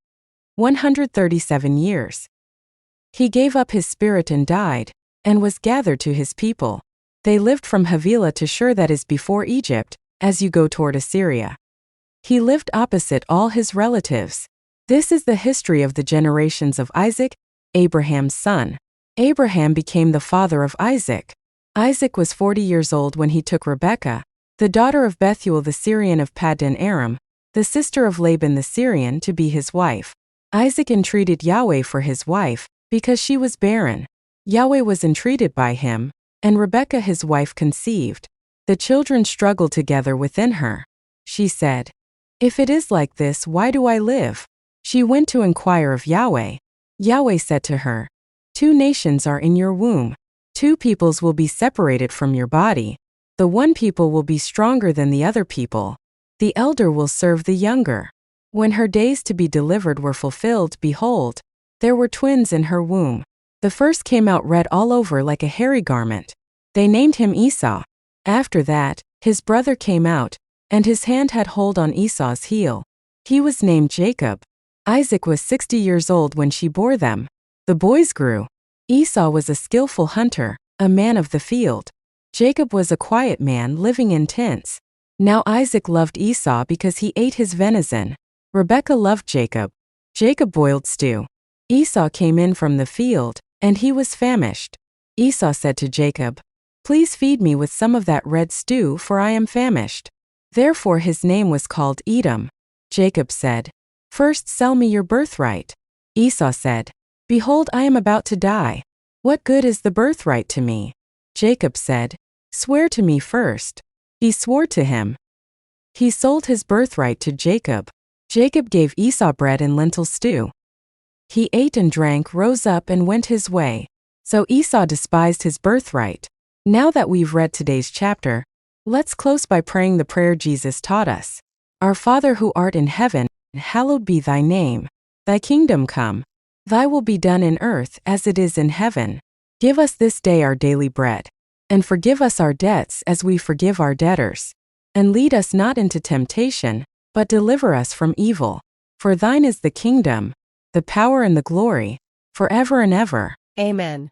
137 years. He gave up his spirit and died, and was gathered to his people. They lived from Havilah to Shur, that is before Egypt, as you go toward Assyria. He lived opposite all his relatives. This is the history of the generations of Isaac, Abraham's son. Abraham became the father of Isaac. Isaac was 40 years old when he took Rebekah, the daughter of Bethuel the Syrian of Paddan Aram, the sister of Laban the Syrian, to be his wife. Isaac entreated Yahweh for his wife, because she was barren. Yahweh was entreated by him, and Rebekah his wife conceived. The children struggled together within her. She said, "If it is like this, why do I live?" She went to inquire of Yahweh. Yahweh said to her, "Two nations are in your womb. Two peoples will be separated from your body. The one people will be stronger than the other people. The elder will serve the younger." When her days to be delivered were fulfilled, behold, there were twins in her womb. The first came out red all over like a hairy garment. They named him Esau. After that, his brother came out, and his hand had hold on Esau's heel. He was named Jacob. Isaac was 60 years old when she bore them. The boys grew. Esau was a skillful hunter, a man of the field. Jacob was a quiet man living in tents. Now Isaac loved Esau because he ate his venison. Rebekah loved Jacob. Jacob boiled stew. Esau came in from the field, and he was famished. Esau said to Jacob, "Please feed me with some of that red stew, for I am famished." Therefore his name was called Edom. Jacob said, "First sell me your birthright." Esau said, "Behold, I am about to die. What good is the birthright to me?" Jacob said, "Swear to me first." He swore to him. He sold his birthright to Jacob. Jacob gave Esau bread and lentil stew. He ate and drank, rose up, and went his way. So Esau despised his birthright. Now that we've read today's chapter, let's close by praying the prayer Jesus taught us. Our Father who art in heaven, hallowed be thy name. Thy kingdom come. Thy will be done in earth as it is in heaven. Give us this day our daily bread. And forgive us our debts as we forgive our debtors. And lead us not into temptation, but deliver us from evil. For thine is the kingdom, the power and the glory, forever and ever. Amen.